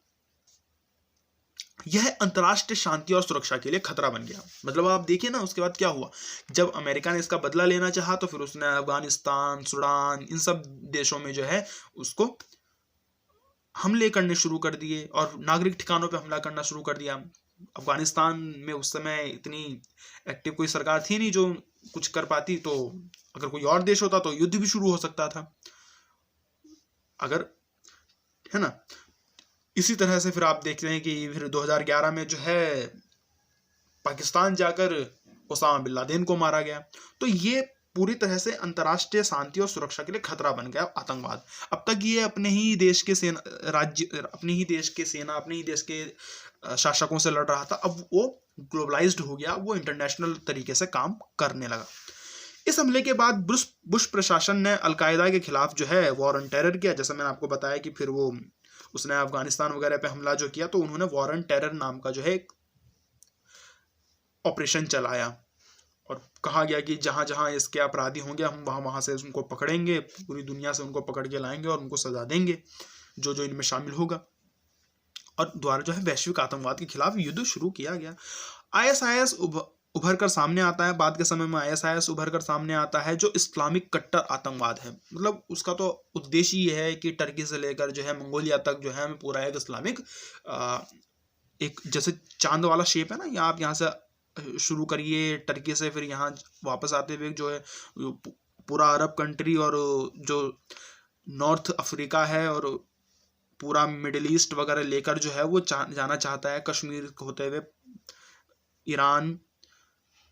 यह अंतर्राष्ट्रीय शांति और सुरक्षा के लिए खतरा बन गया। मतलब आप देखिए ना, उसके बाद क्या हुआ, जब अमेरिका ने इसका बदला लेना चाहा तो फिर उसने अफगानिस्तान, सूडान, इन सब देशों में जो है उसको हमले करने शुरू कर दिए और नागरिक ठिकानों पे हमला करना शुरू कर दिया। अफगानिस्तान में उस समय इतनी एक्टिव कोई सरकार थी नहीं जो कुछ कर पाती, तो अगर कोई और देश होता तो युद्ध भी शुरू हो सकता था, अगर, है ना। इसी तरह से फिर आप देखते हैं कि फिर 2011 में जो है पाकिस्तान जाकर ओसामा बिन लादेन को मारा गया। तो ये पूरी तरह से अंतर्राष्ट्रीय शांति और सुरक्षा के लिए खतरा बन गया आतंकवाद। अब तक ये अपने ही देश के सेना अपने ही देश के शासकों से लड़ रहा था, अब वो ग्लोबलाइज्ड हो गया, वो इंटरनेशनल तरीके से काम करने लगा। इस हमले के बाद बुश प्रशासन ने अलकायदा के खिलाफ जो है वॉर ऑन टेरर किया। जैसा मैंने आपको बताया कि फिर वो उसने अफगानिस्तान वगैरह पे हमला जो किया, तो उन्होंने वॉर ऑन टेरर नाम का जो है ऑपरेशन चलाया और कहा गया कि जहां जहां इसके अपराधी होंगे हम वहां से उनको पकड़ेंगे, पूरी दुनिया से उनको पकड़ के लाएंगे और उनको सजा देंगे जो जो इनमें शामिल होगा, और द्वारा जो है वैश्विक आतंकवाद के खिलाफ युद्ध शुरू किया गया। ISIS उभर कर सामने आता है, बाद के समय में ISIS उभर कर सामने आता है जो इस्लामिक कट्टर आतंकवाद है। मतलब उसका तो उद्देश्य ये है कि टर्की से लेकर जो है मंगोलिया तक जो है पूरा एक इस्लामिक एक जैसे चांद वाला शेप है ना, या आप यहाँ से शुरू करिए टर्की से, फिर यहाँ वापस आते हुए जो है पूरा अरब कंट्री और जो नॉर्थ अफ्रीका है और पूरा मिडिल ईस्ट वगैरह लेकर जो है वो जाना चाहता है, कश्मीर होते हुए ईरान,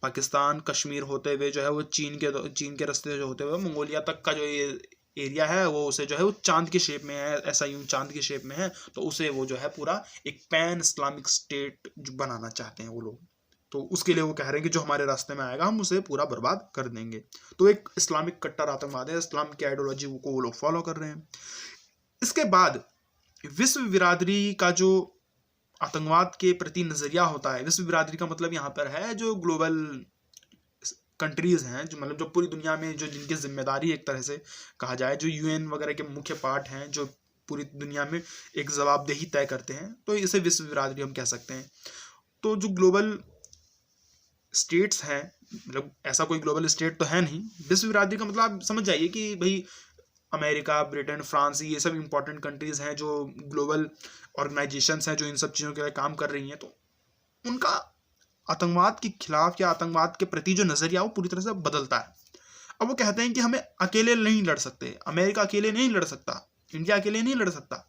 पाकिस्तान, कश्मीर होते हुए जो है वो चीन के रास्ते जो होते हुए मंगोलिया तक का जो ये एरिया है वो उसे जो है वो चांद की शेप में है, ऐसा यूं चांद की शेप में है, तो उसे वो जो है पूरा एक पैन इस्लामिक स्टेट बनाना चाहते हैं वो लोग। तो उसके लिए वो कह रहे हैं कि जो हमारे रास्ते में आएगा हम उसे पूरा बर्बाद कर देंगे। तो एक इस्लामिक कट्टर आतंकवाद है, इस्लाम की आइडियोलॉजी को वो लोग फॉलो कर रहे हैं। इसके बाद विश्व बिरादरी का जो आतंकवाद के प्रति नजरिया होता है। विश्व बिरादरी का मतलब यहाँ पर है जो ग्लोबल कंट्रीज हैं, जो मतलब जो पूरी दुनिया में जो जिनकी जिम्मेदारी एक तरह से कहा जाए, जो यूएन वगैरह के मुख्य पार्ट हैं, जो पूरी दुनिया में एक जवाबदेही तय करते हैं, तो इसे विश्व बिरादरी हम कह सकते हैं। तो जो ग्लोबल स्टेट्स हैं, मतलब ऐसा कोई ग्लोबल स्टेट तो है नहीं, विश्व बिरादरी का मतलब आप समझ जाइए कि भाई अमेरिका, ब्रिटेन, फ्रांस, ये सब इंपॉर्टेंट कंट्रीज हैं जो ग्लोबल ऑर्गेनाइजेशंस हैं जो इन सब चीज़ों के लिए काम कर रही हैं। तो उनका आतंकवाद के खिलाफ या आतंकवाद के प्रति जो नजरिया वो पूरी तरह से बदलता है। अब वो कहते हैं कि हमें अकेले नहीं लड़ सकते, अमेरिका अकेले नहीं लड़ सकता, इंडिया अकेले नहीं लड़ सकता,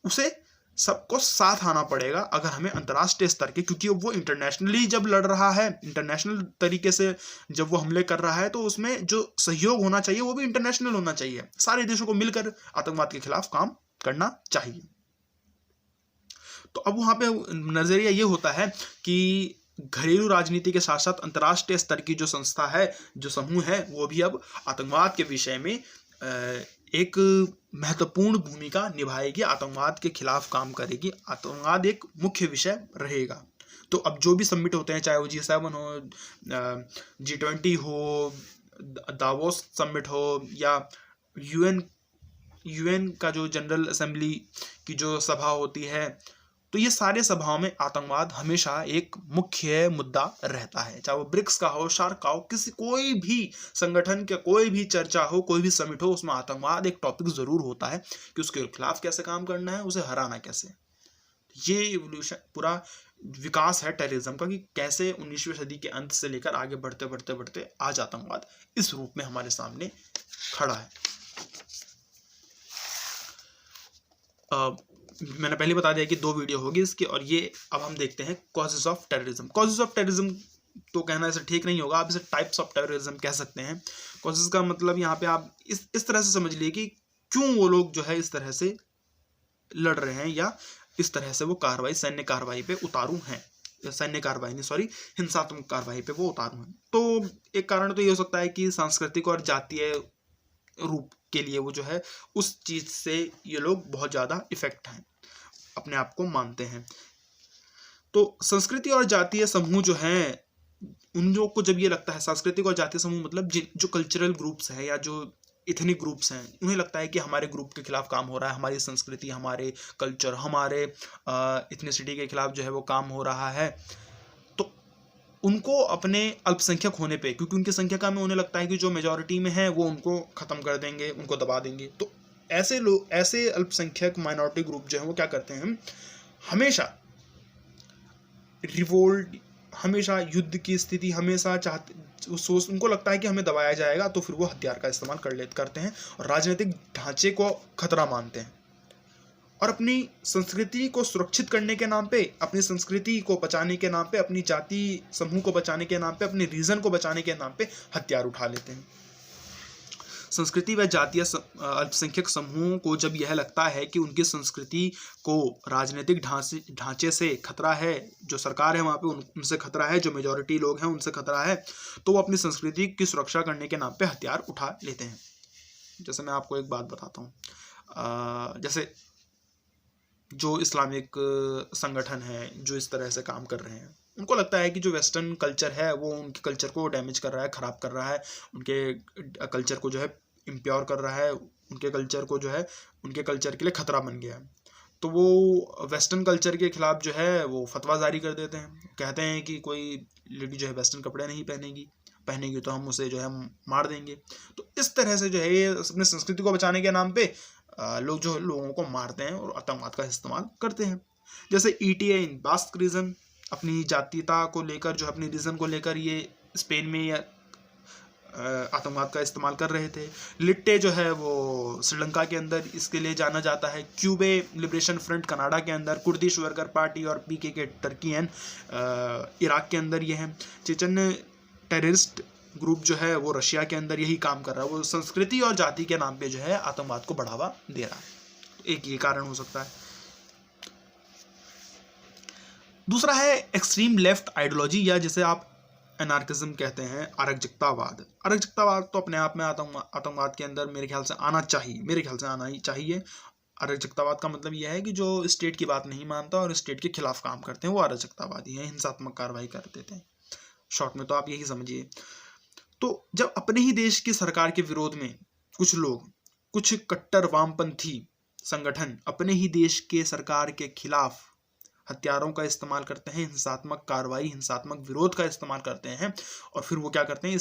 उसे सबको साथ आना पड़ेगा अगर हमें अंतर्राष्ट्रीय स्तर के, क्योंकि वो इंटरनेशनली जब लड़ रहा है, इंटरनेशनल तरीके से जब वो हमले कर रहा है, तो उसमें जो सहयोग होना चाहिए वो भी इंटरनेशनल होना चाहिए। सारे देशों को मिलकर आतंकवाद के खिलाफ काम करना चाहिए। तो अब वहां पे नजरिया ये होता है कि घरेलू राजनीति के साथ साथ अंतर्राष्ट्रीय स्तर की जो संस्था है, जो समूह है, वो भी अब आतंकवाद के विषय में एक महत्वपूर्ण भूमिका निभाएगी, आतंकवाद के खिलाफ काम करेगी, आतंकवाद एक मुख्य विषय रहेगा। तो अब जो भी समिट होते हैं, चाहे वो G7 हो, G20 हो, दावोस समिट हो, या यूएन का जो जनरल असेंबली की जो सभा होती है, तो ये सारे सभाओं में आतंकवाद हमेशा एक मुख्य मुद्दा रहता है। चाहे वो ब्रिक्स का हो, शार्क का हो, कोई भी संगठन के कोई भी चर्चा हो, कोई भी समिट हो, उसमें आतंकवाद एक टॉपिक जरूर होता है कि उसके खिलाफ कैसे काम करना है, उसे हराना कैसे। ये इवोल्यूशन, पूरा विकास है टेररिज्म का, कि कैसे 19वीं सदी के अंत से लेकर आगे बढ़ते बढ़ते बढ़ते आज आतंकवाद इस रूप में हमारे सामने खड़ा है। मैंने पहले बता दिया कि 2 वीडियो होगी इसकी, और ये अब हम देखते हैं causes of terrorism. Causes of terrorism तो कहना ऐसे ठीक नहीं होगा, आप इसे टाइप्स ऑफ टेररिज्म कह सकते हैं। कॉजेज का मतलब यहाँ पे आप इस तरह से समझ लिए कि क्यों वो लोग जो है इस तरह से लड़ रहे हैं, या इस तरह से वो कार्रवाई, सैन्य कार्रवाई पे उतारू हैं, सैन्य कार्रवाई नहीं, सॉरी, हिंसात्मक कार्रवाई पे वो उतारू हैं। तो एक कारण तो ये हो सकता है कि सांस्कृतिक और जातीय रूप के लिए वो जो है उस चीज से ये लोग बहुत ज्यादा इफेक्ट हैं, अपने आप को मानते हैं। तो संस्कृति और जातीय समूह जो हैं, उन लोग को जब ये लगता है, सांस्कृतिक और जातीय समूह मतलब जो कल्चरल ग्रुप्स हैं या जो इथनिक ग्रुप्स हैं, उन्हें लगता है कि हमारे ग्रुप के खिलाफ काम हो रहा है, हमारी संस्कृति, हमारे कल्चर, हमारे इथनिसिटी के खिलाफ जो है वो काम हो रहा है, तो उनको अपने अल्पसंख्यक होने पे, क्योंकि उनकी संख्या कम है, उन्हें लगता है कि जो मेजॉरिटी में है वो उनको खत्म कर देंगे, उनको दबा देंगे। तो ऐसे लोग, ऐसे अल्पसंख्यक माइनॉरिटी ग्रुप जो है वो क्या करते हैं, हमेशा रिवोल्ट, हमेशा युद्ध की स्थिति हमेशा चाहते, उनको लगता है कि हमें दबाया जाएगा, तो फिर वो हथियार का इस्तेमाल करते हैं और राजनीतिक ढांचे को खतरा मानते हैं, और अपनी संस्कृति को सुरक्षित करने के नाम पे, अपनी संस्कृति को बचाने के नाम पे, अपनी जाति समूह को बचाने के नाम पे, अपने रीजन को बचाने के नाम पे हथियार उठा लेते हैं। संस्कृति व जातीय अल्पसंख्यक समूहों को जब यह लगता है कि उनकी संस्कृति को राजनीतिक ढांचे से खतरा है, जो सरकार है वहाँ पे उनसे खतरा है, जो मेजॉरिटी लोग हैं उनसे खतरा है, तो वो अपनी संस्कृति की सुरक्षा करने के नाम पे हथियार उठा लेते हैं। जैसे मैं आपको एक बात बताता हूँ, जैसे जो इस्लामिक संगठन है जो इस तरह से काम कर रहे हैं, उनको लगता है कि जो वेस्टर्न कल्चर है वो उनके कल्चर को डैमेज कर रहा है, ख़राब कर रहा है, उनके कल्चर को जो है इम्प्योर कर रहा है, उनके कल्चर को जो है उनके कल्चर के लिए खतरा बन गया है। तो वो वेस्टर्न कल्चर के खिलाफ जो है वो फतवा जारी कर देते हैं, कहते हैं कि कोई लड़की जो है वेस्टर्न कपड़े नहीं पहनेगी तो हम उसे जो है मार देंगे। तो इस तरह से जो है ये अपनी संस्कृति को बचाने के नाम पे लोग जो लोगों को मारते हैं और आतंकवाद का इस्तेमाल करते हैं। जैसे ETA इन बास्क रीजन, अपनी जातीयता को लेकर, जो अपनी रीजन को लेकर ये स्पेन में आतंकवाद का इस्तेमाल कर रहे थे। लिट्टे जो है वो श्रीलंका के अंदर इसके लिए जाना जाता है। क्यूबे लिबरेशन फ्रंट कनाडा के अंदर, कुर्दिश वर्कर पार्टी और PKK टर्की एंड इराक के अंदर ये हैं। चेचन टेररिस्ट ग्रुप जो है वो रशिया के अंदर यही काम कर रहा है, वो संस्कृति और जाति के नाम पे जो है आतंकवाद को बढ़ावा दे रहा है। एक ये कारण हो सकता है। दूसरा है एक्सट्रीम लेफ्ट आइडियोलॉजी, या जिसे आप एनार्किज्म कहते हैं, अराजकतावाद। अराजकतावाद तो अपने आप में आतंकवाद के अंदर मेरे ख्याल से आना ही चाहिए। अराजकतावाद का मतलब यह है कि जो स्टेट की बात नहीं मानता और स्टेट के खिलाफ काम करते हैं वो अराजकतावादी हैं, हिंसात्मक कार्रवाई कर देते हैं। शॉर्ट में तो आप यही समझिए। तो जब अपने ही देश की सरकार के विरोध में कुछ लोग, कुछ कट्टर वामपंथी संगठन अपने ही देश के सरकार के खिलाफ हथियारों का इस्तेमाल करते हैं, हिंसात्मक कार्रवाई, हिंसात्मक विरोध का इस्तेमाल करते हैं, और फिर वो क्या करते हैं,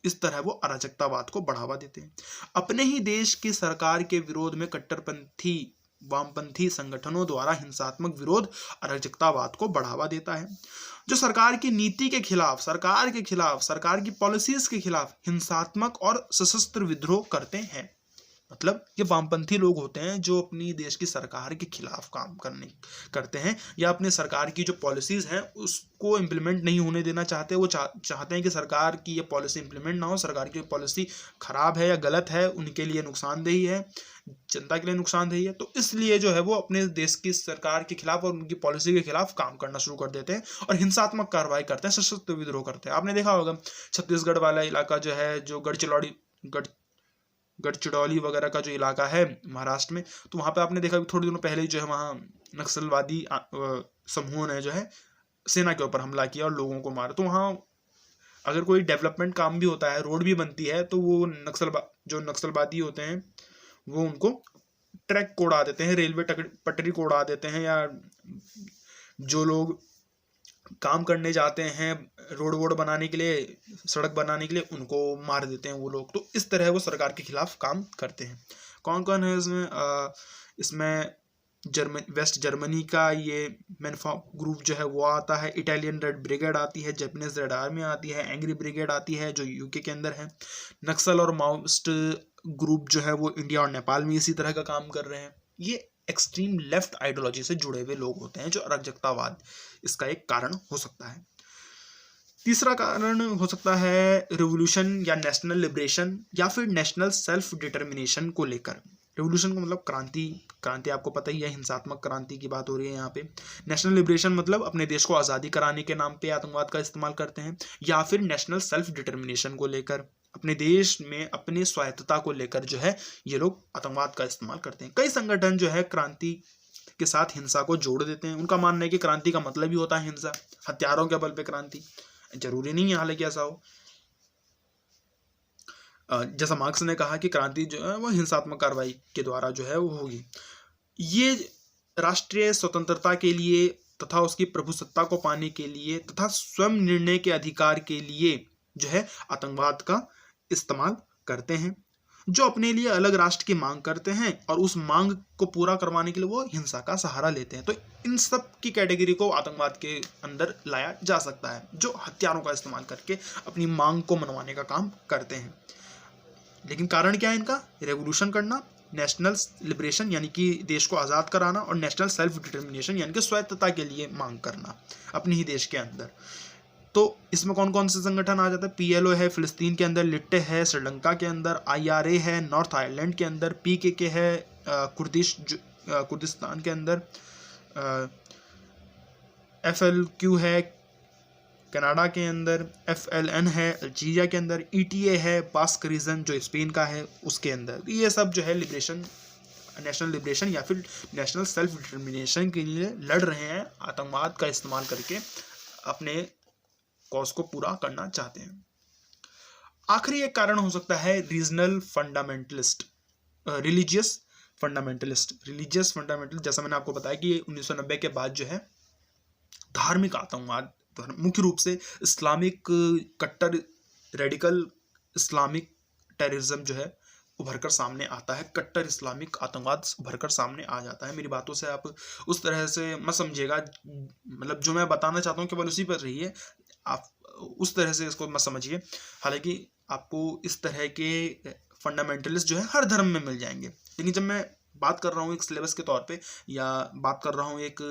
इस तरह वो अराजकतावाद को बढ़ावा देते हैं। अपने ही देश की सरकार के विरोध में कट्टरपंथी वामपंथी संगठनों द्वारा हिंसात्मक विरोध अराजकतावाद को बढ़ावा देता है। जो सरकार की नीति के खिलाफ, सरकार की पॉलिसीज के खिलाफ हिंसात्मक और सशस्त्र विद्रोह करते हैं। मतलब ये वामपंथी लोग होते हैं जो अपनी देश की सरकार के खिलाफ काम करते हैं, या अपने सरकार की जो पॉलिसीज हैं उसको इम्प्लीमेंट नहीं होने देना चाहते। वो चाहते हैं कि सरकार की ये पॉलिसी इम्प्लीमेंट ना हो, सरकार की पॉलिसी खराब है या गलत है, उनके लिए नुकसानदेही है, जनता के लिए नुकसानदेही है। तो इसलिए जो है वो अपने देश की सरकार के खिलाफ और उनकी पॉलिसी के खिलाफ काम करना शुरू कर देते हैं और हिंसात्मक कार्रवाई करते हैं, सशस्त्र विद्रोह करते हैं। आपने देखा होगा छत्तीसगढ़ वाला इलाका जो है, जो गढ़चिरौली वगैरह का जो इलाका है महाराष्ट्र में, तो वहाँ पे आपने देखा थोड़े दिनों पहले जो है वहाँ नक्सलवादी समूहों ने जो है सेना के ऊपर हमला किया और लोगों को मारा। तो वहाँ अगर कोई डेवलपमेंट काम भी होता है, रोड भी बनती है, तो वो जो नक्सलवादी होते हैं वो उनको ट्रैक को उड़ा देते हैं, रेलवे पटरी को उड़ा देते हैं, या जो लोग काम करने जाते हैं रोड वोड बनाने के लिए, सड़क बनाने के लिए, उनको मार देते हैं वो लोग। तो इस तरह वो सरकार के खिलाफ काम करते हैं। कौन कौन है इसमें? इसमें वेस्ट जर्मनी का ये मैनफॉर्म ग्रुप जो है वो आता है, इटालियन रेड ब्रिगेड आती है, जैपनीज रेड आर्मी आती है, एंग्री ब्रिगेड आती है जो यूके के अंदर है। नक्सल और माओइस्ट ग्रुप जो है वो इंडिया और नेपाल में इसी तरह का काम कर रहे हैं। ये एक्सट्रीम लेफ्ट आइडियोलॉजी से जुड़े हुए लोग होते हैं जो अराजकतावाद इसका एक कारण हो सकता है। तीसरा कारण हो सकता है रिवोल्यूशन या नेशनल लिबरेशन या फिर नेशनल सेल्फ डिटर्मिनेशन को लेकर। रिवोल्यूशन का मतलब क्रांति आपको पता ही है, हिंसात्मक क्रांति की बात हो रही है यहाँ पे। नेशनल लिबरेशन मतलब अपने देश को आज़ादी कराने के नाम पे आतंकवाद का इस्तेमाल करते हैं, या फिर नेशनल सेल्फ डिटर्मिनेशन को लेकर अपने देश में अपनी स्वायत्तता को लेकर जो है ये लोग आतंकवाद का इस्तेमाल करते हैं। कई संगठन जो है क्रांति के साथ हिंसा को जोड़ देते हैं। उनका मानना है कि क्रांति का मतलब ही होता है हिंसा, हथियारों के बल पे क्रांति। जरूरी नहीं है हालांकि ऐसा हो। जैसा मार्क्स ने कहा कि क्रांति जो है वो हिंसात्मक कार्रवाई के द्वारा जो है वो होगी। ये राष्ट्रीय स्वतंत्रता के लिए तथा उसकी प्रभुसत्ता को पाने के लिए तथा स्वयं निर्णय के अधिकार के लिए जो है आतंकवाद का इस्तेमाल करते हैं। जो अपने लिए अलग राष्ट्र की मांग करते हैं और उस मांग को पूरा करवाने के लिए वो हिंसा का सहारा लेते हैं। तो इन सब की कैटेगरी को आतंकवाद के अंदर लाया जा सकता है, जो हथियारों का इस्तेमाल करके अपनी मांग को मनवाने का काम करते हैं। लेकिन कारण क्या है इनका? रेवोल्यूशन करना, नेशनल लिबरेशन यानी कि देश को आज़ाद कराना, और नेशनल सेल्फ डिटर्मिनेशन यानी कि स्वायत्तता के लिए मांग करना अपने ही देश के अंदर। तो इसमें कौन कौन से संगठन आ जाता है? PLO है फिलिस्तीन के अंदर, लिट्टे है श्रीलंका के अंदर, IRA है नॉर्थ आयरलैंड के अंदर, PKK है कुर्दिस्तान के अंदर, FLQ है कनाडा के अंदर, FLN है अल्जीरिया के अंदर, ETA है बास्क रीजन जो स्पेन का है उसके अंदर। ये सब जो है लिबरेशन, नेशनल लिबरेशन या फिर नेशनल सेल्फ डिटर्मिनेशन के लिए लड़ रहे हैं, आतंकवाद का इस्तेमाल करके अपने कॉज को पूरा करना चाहते हैं। आखिरी एक कारण हो सकता है रीजनल फंडामेंटलिस्ट, रिलीजियस फंडामेंटलिस्ट। जैसा मैंने आपको बताया कि 1990 के बाद जो है धार्मिक आतंकवाद, मुख्य रूप से इस्लामिक कट्टर रेडिकल इस्लामिक टेररिज्म जो है उभरकर सामने आता है। कट्टर इस्लामिक आतंकवाद उभरकर सामने आ जाता है। मेरी बातों से आप उस तरह से मत समझिएगा, मतलब जो मैं बताना चाहता हूँ केवल उसी पर रहिए, आप उस तरह से इसको मत समझिए। हालांकि आपको इस तरह के फंडामेंटलिस्ट जो है हर धर्म में मिल जाएंगे, लेकिन जब मैं बात कर रहा हूँ एक सिलेबस के तौर पे या बात कर रहा हूँ एक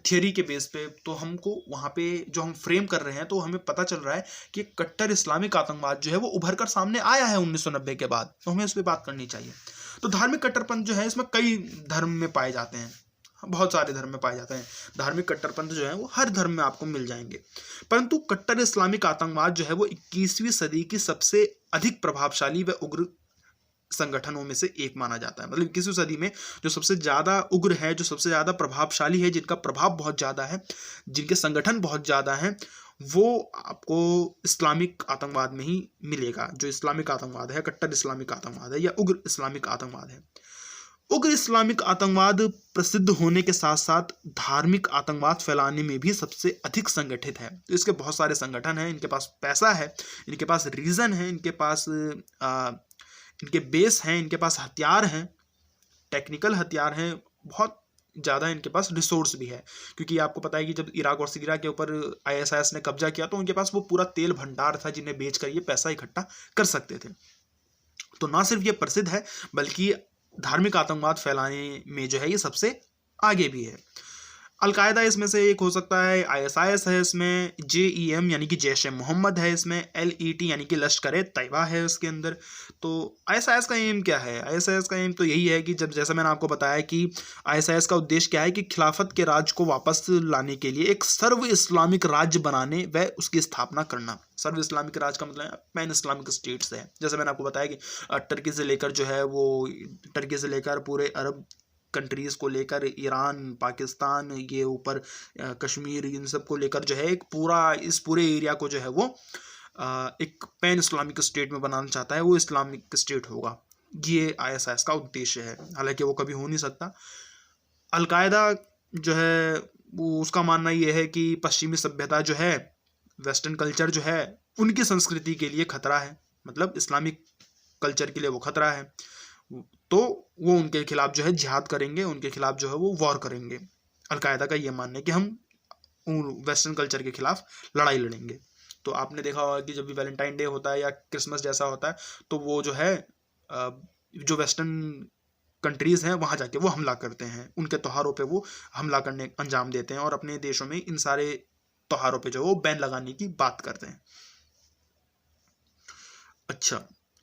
थियोरी के बेस पे, तो हमको वहाँ पे जो हम फ्रेम कर रहे हैं तो हमें पता चल रहा है कि कट्टर इस्लामिक आतंकवाद जो है वो उभर कर सामने आया है 1990 के बाद, तो हमें इस पर बात करनी चाहिए। तो धार्मिक कट्टरपंथ जो है इसमें कई धर्म में पाए जाते हैं, बहुत सारे धर्म में पाए जाते हैं। धार्मिक कट्टरपंथ जो है वो हर धर्म में आपको मिल जाएंगे, परंतु कट्टर इस्लामिक आतंकवाद जो है वो 21वीं सदी की सबसे अधिक प्रभावशाली व उग्र संगठनों में से एक माना जाता है। मतलब 21वीं सदी में जो सबसे ज़्यादा उग्र है, जो सबसे ज़्यादा प्रभावशाली है, जिनका प्रभाव बहुत ज़्यादा है, जिनके संगठन बहुत ज़्यादा हैं, वो आपको इस्लामिक आतंकवाद में ही मिलेगा। जो इस्लामिक आतंकवाद है, कट्टर इस्लामिक आतंकवाद है या उग्र इस्लामिक आतंकवाद है। उग्र इस्लामिक आतंकवाद प्रसिद्ध होने के साथ साथ धार्मिक आतंकवाद फैलाने में भी सबसे अधिक संगठित है। तो इसके बहुत सारे संगठन हैं, इनके पास पैसा है, इनके पास रीजन है, इनके पास इनके बेस हैं, इनके पास हथियार हैं, टेक्निकल हथियार हैं, बहुत ज़्यादा इनके पास रिसोर्स भी है। क्योंकि आपको पता है कि जब इराक और सीरिया के ऊपर ISIS ने कब्जा किया तो उनके पास वो पूरा तेल भंडार था जिन्हें बेचकर ये पैसा इकट्ठा कर सकते थे। तो ना सिर्फ ये प्रसिद्ध है बल्कि धार्मिक आतंकवाद फैलाने में जो है ये सबसे आगे भी है। अलकायदा इसमें से एक हो सकता है, ISIS है इसमें, JEM यानी कि जैश ए मोहम्मद है इसमें, LET यानी कि लश्कर तैयबा है उसके अंदर। तो ISIS का एम क्या है? ISIS का एम तो यही है कि जब जैसा मैंने आपको बताया कि ISIS का उद्देश्य क्या है कि खिलाफत के राज को वापस लाने के लिए एक सर्व इस्लामिक राज्य बनाने व उसकी स्थापना करना। सर्व इस्लामिक राज का मतलब पैन इस्लामिक स्टेट्स है। जैसे मैंने आपको बताया कि टर्की से लेकर जो है वो टर्की से लेकर पूरे अरब कंट्रीज़ को लेकर ईरान, पाकिस्तान, ये ऊपर कश्मीर, इन सब को लेकर जो है एक पूरा इस पूरे एरिया को जो है वो एक पैन इस्लामिक स्टेट में बनाना चाहता है। वो इस्लामिक स्टेट होगा, ये ISIS का उद्देश्य है। हालांकि वो कभी हो नहीं सकता। अलकायदा जो है वो उसका मानना ये है कि पश्चिमी सभ्यता जो है, वेस्टर्न कल्चर जो है, उनकी संस्कृति के लिए खतरा है। मतलब इस्लामिक कल्चर के लिए वो खतरा है, तो वो उनके खिलाफ जो है जिहाद करेंगे, उनके खिलाफ जो है वो वॉर करेंगे। अलकायदा का ये मानना है कि हम वेस्टर्न कल्चर के खिलाफ लड़ाई लड़ेंगे। तो आपने देखा होगा कि जब भी वैलेंटाइन डे होता है या क्रिसमस जैसा होता है तो वो जो है जो वेस्टर्न कंट्रीज़ हैं वहाँ जाके वो हमला करते हैं, उनके त्योहारों पे वो हमला करने अंजाम देते हैं और अपने देशों में इन सारे त्योहारों पे जो है वो बैन लगाने की बात करते हैं। अच्छा,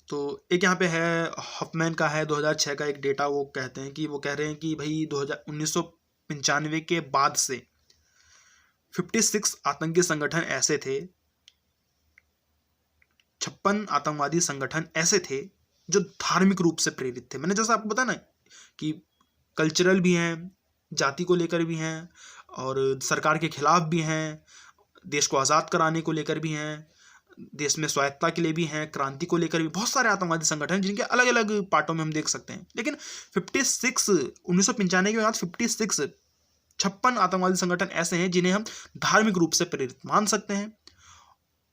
तो एक यहाँ पे है हफमैन का है 2006 का एक डेटा, वो कहते हैं कि वो कह रहे हैं कि भाई 1995 के बाद से 56 आतंकी संगठन ऐसे थे, 56 आतंकवादी संगठन ऐसे थे जो धार्मिक रूप से प्रेरित थे। मैंने जैसा आपको बताया ना कि कल्चरल भी हैं, जाति को लेकर भी हैं और सरकार के खिलाफ भी हैं, देश को आज़ाद कराने को लेकर भी हैं, देश में स्वायत्तता के लिए भी हैं, क्रांति को लेकर भी बहुत सारे आतंकवादी संगठन जिनके अलग अलग पार्टों में हम देख सकते हैं। लेकिन 1995 के बाद 56 आतंकवादी संगठन ऐसे हैं जिन्हें हम धार्मिक रूप से प्रेरित मान सकते हैं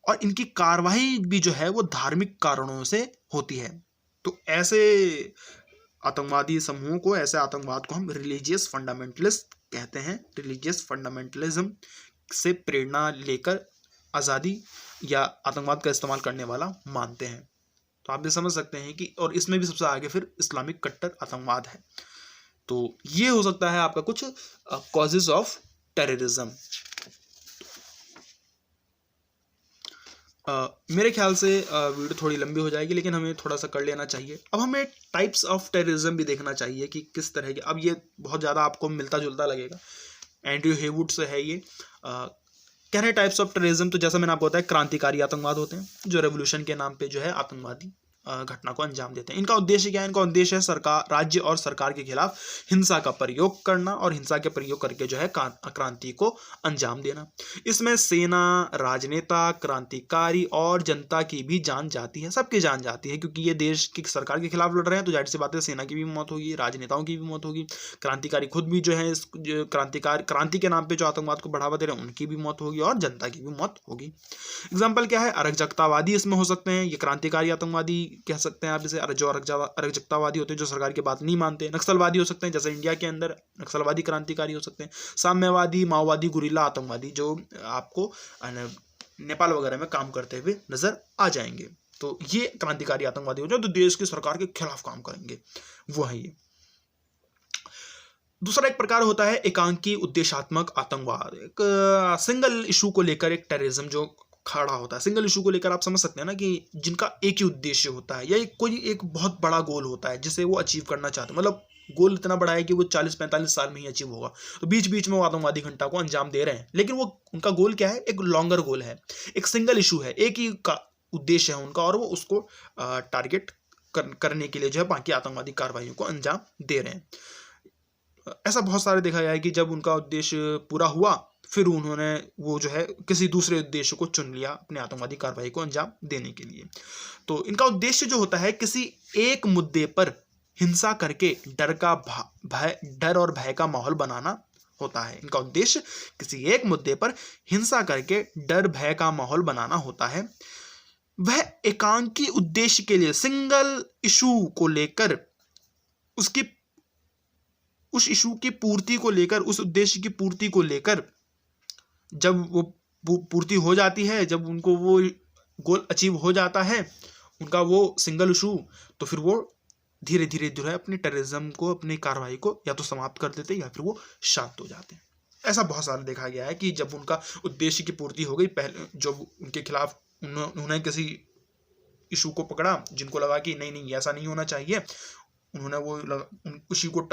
और इनकी कार्रवाई भी जो है वो धार्मिक कारणों से होती है। तो ऐसे आतंकवादी समूहों को, ऐसे आतंकवाद को हम रिलीजियस फंडामेंटलिस्ट कहते हैं। रिलीजियस फंडामेंटलिज्म से प्रेरणा लेकर आज़ादी या आतंकवाद का इस्तेमाल करने वाला मानते हैं। तो आप भी समझ सकते हैं कि और इसमें भी सबसे आगे फिर इस्लामिक कट्टर आतंकवाद है। तो ये हो सकता है आपका कुछ कॉजेज ऑफ टेररिज्म। मेरे ख्याल से वीडियो थोड़ी लंबी हो जाएगी लेकिन हमें थोड़ा सा कर लेना चाहिए। अब हमें टाइप्स ऑफ टेररिज्म भी देखना चाहिए कि किस तरह के, अब ये बहुत ज़्यादा आपको मिलता जुलता लगेगा, एंड्रयू हेवुड से है ये। कह रहे हैं टाइप्स ऑफ टेररिज्म, तो जैसा मैंने आपको बताया क्रांतिकारी आतंकवाद होते हैं जो रेवोल्यूशन के नाम पे जो है आतंकवादी घटना को अंजाम देते हैं। इनका उद्देश्य क्या है? इनका उद्देश्य है सरकार, राज्य और सरकार के खिलाफ हिंसा का प्रयोग करना और हिंसा के प्रयोग करके जो है क्रांति को अंजाम देना। इसमें सेना, राजनेता, क्रांतिकारी और जनता की भी जान जाती है, सबकी जान जाती है, क्योंकि ये देश की सरकार के खिलाफ लड़ रहे हैं तो जाहिर सी बात है सेना की भी मौत होगी, राजनेताओं की भी मौत होगी, क्रांतिकारी खुद भी जो है इस क्रांति के नाम पर जो आतंकवाद को बढ़ावा दे रहे हैं उनकी भी मौत होगी और जनता की भी मौत होगी। एग्जाम्पल क्या है? अराजकतावादी इसमें हो सकते हैं, ये क्रांतिकारी आतंकवादी कह सकते हैं आप इसे। जो अराजकतावादी होते हैं जो सरकार की बात नहीं मानते। नक्सलवादी हो सकते हैं, जैसे इंडिया के अंदर नक्सलवादी क्रांतिकारी हो सकते हैं। साम्यवादी, माओवादी, गुरिल्ला आतंकवादी जो आपको नेपाल वगैरह में काम करते हुए नजर आ जाएंगे। तो ये क्रांतिकारी आतंकवादी हो जो देश की सरकार के खिलाफ काम करेंगे, वो है ये। दूसरा एक प्रकार होता है एकांकी उद्देश्यात्मक आतंकवाद, एक सिंगल इशू को लेकर एक टेररिज्म जो खड़ा होता है। सिंगल इशू को लेकर आप समझ सकते हैं ना कि जिनका एक ही उद्देश्य होता है या कोई एक बहुत बड़ा गोल होता है जिसे वो अचीव करना चाहते हैं। मतलब गोल इतना बड़ा है कि वो 40-45 साल में ही अचीव होगा, तो बीच बीच में वो आतंकवादी घटना को अंजाम दे रहे हैं, लेकिन वो उनका गोल क्या है? एक लॉन्गर गोल है, एक सिंगल इशू है, एक ही का उद्देश्य है उनका और वो उसको टारगेट करने के लिए जो है बाकी आतंकवादी कार्रवाइयों को अंजाम दे रहे हैं। ऐसा बहुत सारे देखा गया है कि जब उनका उद्देश्य पूरा हुआ फिर उन्होंने वो जो है किसी दूसरे उद्देश्य को चुन लिया अपने आतंकवादी कार्रवाई को अंजाम देने के लिए। तो इनका उद्देश्य जो होता है किसी एक मुद्दे पर हिंसा करके डर और भय का माहौल बनाना होता है। इनका उद्देश्य किसी एक मुद्दे पर हिंसा करके डर भय का माहौल बनाना होता है। वह एकांकी उद्देश्य के लिए सिंगल इशू को लेकर उस इशू की पूर्ति को लेकर, उस उद्देश्य की पूर्ति को लेकर जब वो पूर्ति हो जाती है, जब उनको वो गोल अचीव हो जाता है उनका वो सिंगल इशू, तो फिर वो धीरे धीरे जो है अपने टेररिज्म को, अपनी कार्रवाई को या तो समाप्त कर देते हैं या फिर वो शांत हो जाते हैं। ऐसा बहुत सारा देखा गया है कि जब उनका उद्देश्य की पूर्ति हो गई, पहले जब उनके खिलाफ उन्होंने किसी इशू को पकड़ा जिनको लगा कि नहीं नहीं ऐसा नहीं होना चाहिए, उन्होंने वो इशू को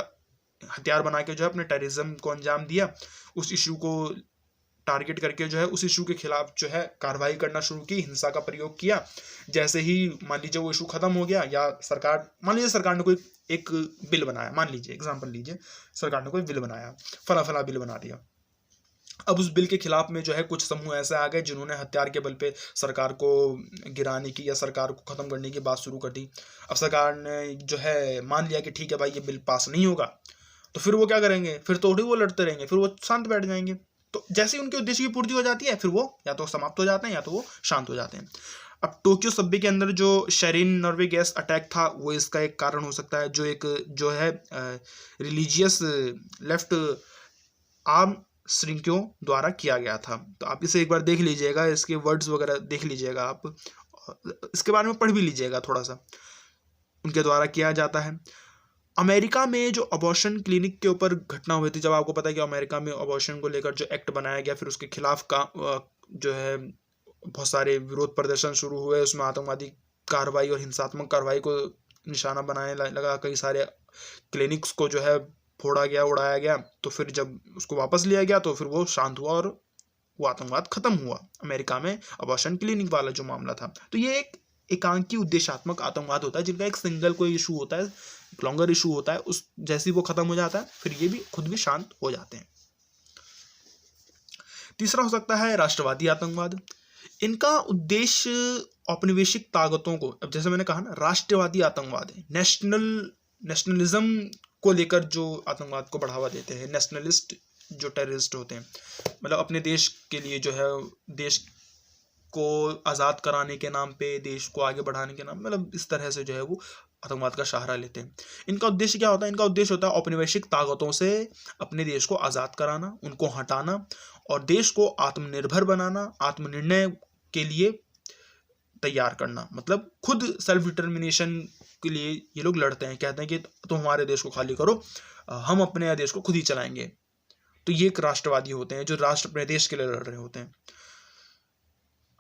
हथियार बना के जो है अपने टेररिज्म को अंजाम दिया, उस इशू को टारगेट करके जो है उस इशू के खिलाफ जो है कार्रवाई करना शुरू की, हिंसा का प्रयोग किया। जैसे ही मान लीजिए वो इशू खत्म हो गया, या मान लीजिए सरकार ने कोई एक बिल बनाया, मान लीजिए एग्जांपल लीजिए, सरकार ने कोई बिल बनाया, फला बिल बना दिया। अब उस बिल के खिलाफ में जो है कुछ समूह ऐसे आ गए जिन्होंने हथियार के बल पे सरकार को गिराने की या सरकार को खत्म करने की बात शुरू कर दी। अब सरकार ने जो है मान लिया कि ठीक है भाई ये बिल पास नहीं होगा, तो फिर वो क्या करेंगे, फिर थोड़ी वो लड़ते रहेंगे, फिर वो शांत बैठ जाएंगे। तो जैसे ही उनके उद्देश्य की पूर्ति हो जाती है फिर वो या तो समाप्त हो जाते हैं या तो वो शांत हो जाते हैं। अब टोक्यो सब्वे के अंदर जो शेरिन नॉर्वे गैस अटैक था वो इसका एक कारण हो सकता है, जो है रिलीजियस लेफ्ट आर्म श्रृंखियों द्वारा किया गया था। तो आप इसे एक बार देख लीजिएगा, इसके वर्ड्स वगैरह देख लीजिएगा, आप इसके बारे में पढ़ भी लीजिएगा थोड़ा सा, उनके द्वारा किया जाता है। अमेरिका में जो अबॉर्शन क्लिनिक के ऊपर घटना हुई थी, जब आपको पता है कि अमेरिका में अबॉर्शन को लेकर जो एक्ट बनाया गया, फिर उसके खिलाफ का जो है बहुत सारे विरोध प्रदर्शन शुरू हुए, उसमें आतंकवादी कार्रवाई और हिंसात्मक कार्रवाई को निशाना बनाने लगा, कई सारे क्लिनिक्स को जो है फोड़ा गया, उड़ाया गया। तो फिर जब उसको वापस लिया गया तो फिर वो शांत हुआ और वो आतंकवाद खत्म हुआ अमेरिका में, अबॉर्शन क्लिनिक वाला जो मामला था। तो ये एक एकांकी उद्देश्यात्मक आतंकवाद होता है जिनका एक सिंगल कोई इशू होता है, एक लॉन्गर इशू होता है, उस जैसे ही वो खत्म हो जाता है फिर ये भी खुद भी शांत हो जाते हैं। तीसरा हो सकता है राष्ट्रवादी आतंकवाद। इनका उद्देश्य औपनिवेशिक ताकतों को, अब जैसे मैंने कहा ना राष्ट्रवादी आतंकवाद है, नेशनलिज्म को लेकर जो आतंकवाद को बढ़ावा देते हैं, नेशनलिस्ट जो टेररिस्ट होते हैं, मतलब अपने देश के लिए जो है देश को आज़ाद कराने के नाम पे, देश को आगे बढ़ाने के नाम, मतलब इस तरह से जो है वो आतंकवाद का सहारा लेते हैं। इनका उद्देश्य क्या होता है, इनका उद्देश्य होता है औपनिवेशिक ताकतों से अपने देश को आज़ाद कराना, उनको हटाना और देश को आत्मनिर्भर बनाना, आत्मनिर्णय के लिए तैयार करना। मतलब खुद सेल्फ डिटर्मिनेशन के लिए ये लोग लड़ते हैं, कहते हैं कि तुम हमारे देश को खाली करो, हम अपने देश को खुद ही चलाएंगे। तो ये एक राष्ट्रवादी होते हैं जो राष्ट्र अपने देश के लिए लड़ रहे होते हैं।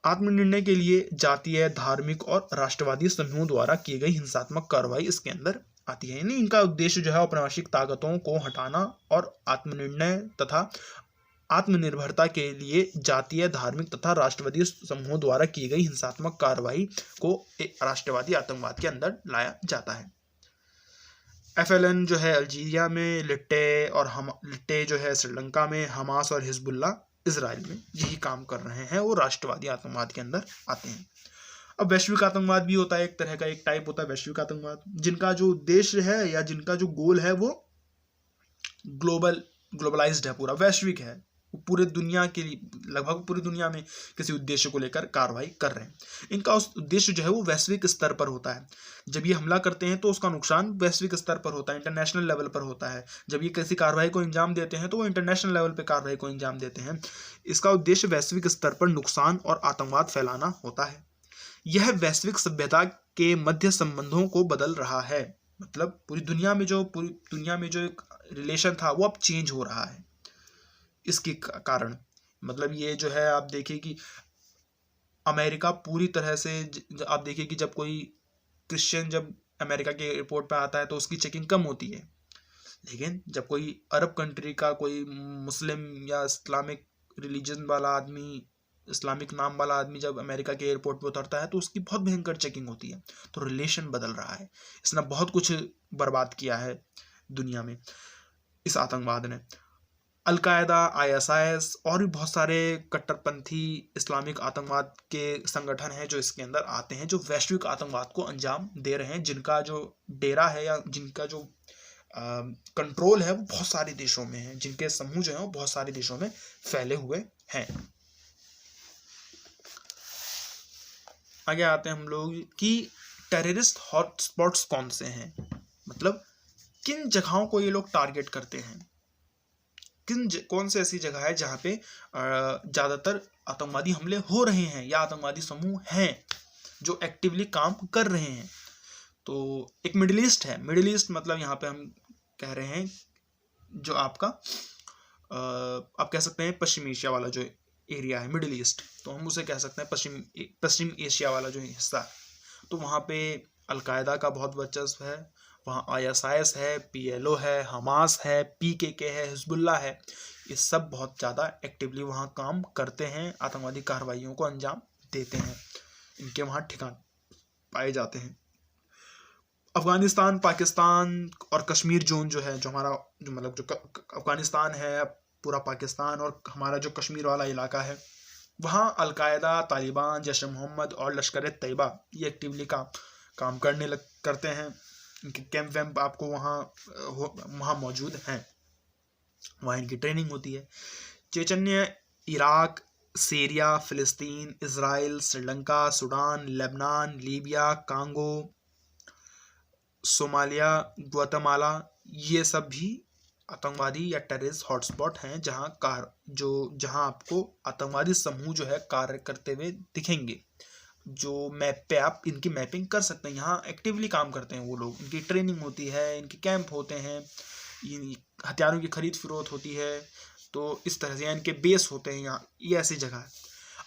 आत्मनिर्णय के लिए जातीय, धार्मिक और राष्ट्रवादी समूहों द्वारा की गई हिंसात्मक कार्रवाई इसके अंदर आती है। यानी इनका उद्देश्य जो है औपनिवेशिक ताकतों को हटाना और आत्मनिर्णय तथा आत्मनिर्भरता के लिए जातीय, धार्मिक तथा राष्ट्रवादी समूहों द्वारा की गई हिंसात्मक कार्रवाई को एक राष्ट्रवादी आतंकवाद के अंदर लाया जाता है। FLN जो है अल्जीरिया में, लिट्टे जो है श्रीलंका में, हमास और हिजबुल्ला इजराइल में यही काम कर रहे हैं, वो राष्ट्रवादी आतंकवाद के अंदर आते हैं। अब वैश्विक आतंकवाद भी होता है, एक तरह का एक टाइप होता है वैश्विक आतंकवाद, जिनका जो उद्देश्य है या जिनका जो गोल है वो ग्लोबलाइज्ड है, पूरा वैश्विक है, पूरे दुनिया के लिए, लगभग पूरी दुनिया में किसी उद्देश्य को लेकर कार्रवाई कर रहे हैं। इनका उस उद्देश्य जो है वो वैश्विक स्तर पर होता है। जब ये हमला करते हैं तो उसका नुकसान वैश्विक स्तर पर होता है, इंटरनेशनल लेवल पर होता है। जब ये किसी कार्रवाई को अंजाम देते हैं तो वो इंटरनेशनल लेवल पर कार्रवाई को अंजाम देते हैं। इसका उद्देश्य वैश्विक स्तर पर नुकसान और आतंकवाद फैलाना होता है। यह वैश्विक सभ्यता के मध्य संबंधों को बदल रहा है, मतलब पूरी दुनिया में जो एक रिलेशन था वो अब चेंज हो रहा है इसके कारण। मतलब ये जो है आप देखिए कि अमेरिका पूरी तरह से, आप देखिए कि जब कोई क्रिश्चियन जब अमेरिका के एयरपोर्ट पे आता है तो उसकी चेकिंग कम होती है, लेकिन जब कोई अरब कंट्री का कोई मुस्लिम या इस्लामिक रिलीजन वाला आदमी इस्लामिक नाम वाला आदमी जब अमेरिका के एयरपोर्ट पे उतरता है तो उसकी बहुत भयंकर चेकिंग होती है। तो रिलेशन बदल रहा है, इसने बहुत कुछ बर्बाद किया है दुनिया में इस आतंकवाद ने। अलकायदा, ISIS और भी बहुत सारे कट्टरपंथी इस्लामिक आतंकवाद के संगठन हैं जो इसके अंदर आते हैं, जो वैश्विक आतंकवाद को अंजाम दे रहे हैं, जिनका जो डेरा है या जिनका जो कंट्रोल है वो बहुत सारे देशों में है, जिनके समूह जो है वो बहुत सारे देशों में फैले हुए हैं। आगे आते हैं हम लोग कि टेररिस्ट हॉटस्पॉट्स कौन से हैं, मतलब किन जगहों को ये लोग टारगेट करते हैं, कौन से ऐसी जगह है जहाँ पे ज़्यादातर आतंकवादी हमले हो रहे हैं या आतंकवादी समूह हैं जो एक्टिवली काम कर रहे हैं। तो एक मिडिल ईस्ट है। मिडिल ईस्ट मतलब यहाँ पे हम कह रहे हैं जो आपका आप कह सकते हैं पश्चिम एशिया वाला जो एरिया है मिडिल ईस्ट, तो हम उसे कह सकते हैं पश्चिम एशिया वाला जो हिस्सा है। तो वहाँ पे अलकायदा का बहुत वर्चस्व है, वहाँ ISIS है, PLO है, हमास है, PKK है, हिजबुल्ला है। ये सब बहुत ज़्यादा एक्टिवली वहाँ काम करते हैं, आतंकवादी कार्रवाइयों को अंजाम देते हैं, इनके वहाँ ठिकाने पाए जाते हैं। अफगानिस्तान, पाकिस्तान और कश्मीर जोन जो है, जो हमारा जो मतलब जो अफगानिस्तान है, पूरा पाकिस्तान और हमारा जो कश्मीर वाला इलाका है, वहाँ अलकायदा, तालिबान, जैश मोहम्मद और लश्कर तैयबा ये एक्टिवली काम करते हैं। इनके कैंप वैम्प आपको वहाँ मौजूद हैं, वहाँ इनकी ट्रेनिंग होती है। चेचन्य, इराक, सीरिया, फ़िलिस्तीन, Israel, Sri Lanka, Sudan, Lebanon, Libya, Congo, Somalia, Guatemala, ये सब भी आतंकवादी या टेररिस्ट हॉटस्पॉट हैं जहाँ आपको आतंकवादी समूह जो है कार्य करते हुए दिखेंगे, जो मैप पे आप इनकी मैपिंग कर सकते हैं। यहाँ एक्टिवली काम करते हैं वो लोग, इनकी ट्रेनिंग होती है, इनके कैंप होते हैं, हथियारों की खरीद फरोख्त होती है, तो इस तरह से इनके बेस होते हैं यहाँ, ये ऐसी जगह है।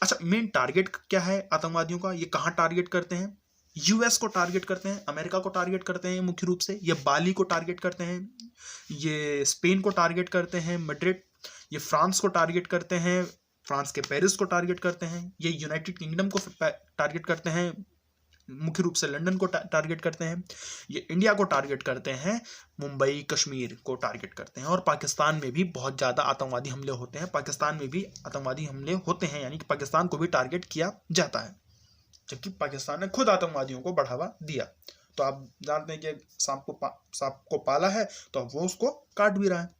अच्छा, मेन टारगेट क्या है आतंकवादियों का, ये कहाँ टारगेट करते हैं? US को टारगेट करते हैं, अमेरिका को टारगेट करते हैं मुख्य रूप से, ये बाली को टारगेट करते हैं, ये स्पेन को टारगेट करते हैं, मैड्रिड, ये फ्रांस को टारगेट करते हैं, फ्रांस के पेरिस को टारगेट करते हैं, ये यूनाइटेड किंगडम को टारगेट करते हैं, मुख्य रूप से लंदन को टारगेट करते हैं, ये इंडिया को टारगेट करते हैं, मुंबई, कश्मीर को टारगेट करते हैं, और पाकिस्तान में भी बहुत ज़्यादा आतंकवादी हमले होते हैं, पाकिस्तान में भी आतंकवादी हमले होते हैं, यानी कि पाकिस्तान को भी टारगेट किया जाता है, जबकि पाकिस्तान ने खुद आतंकवादियों को बढ़ावा दिया। तो आप जानते हैं कि सांप को पाला है तो अब वो उसको काट भी रहा है।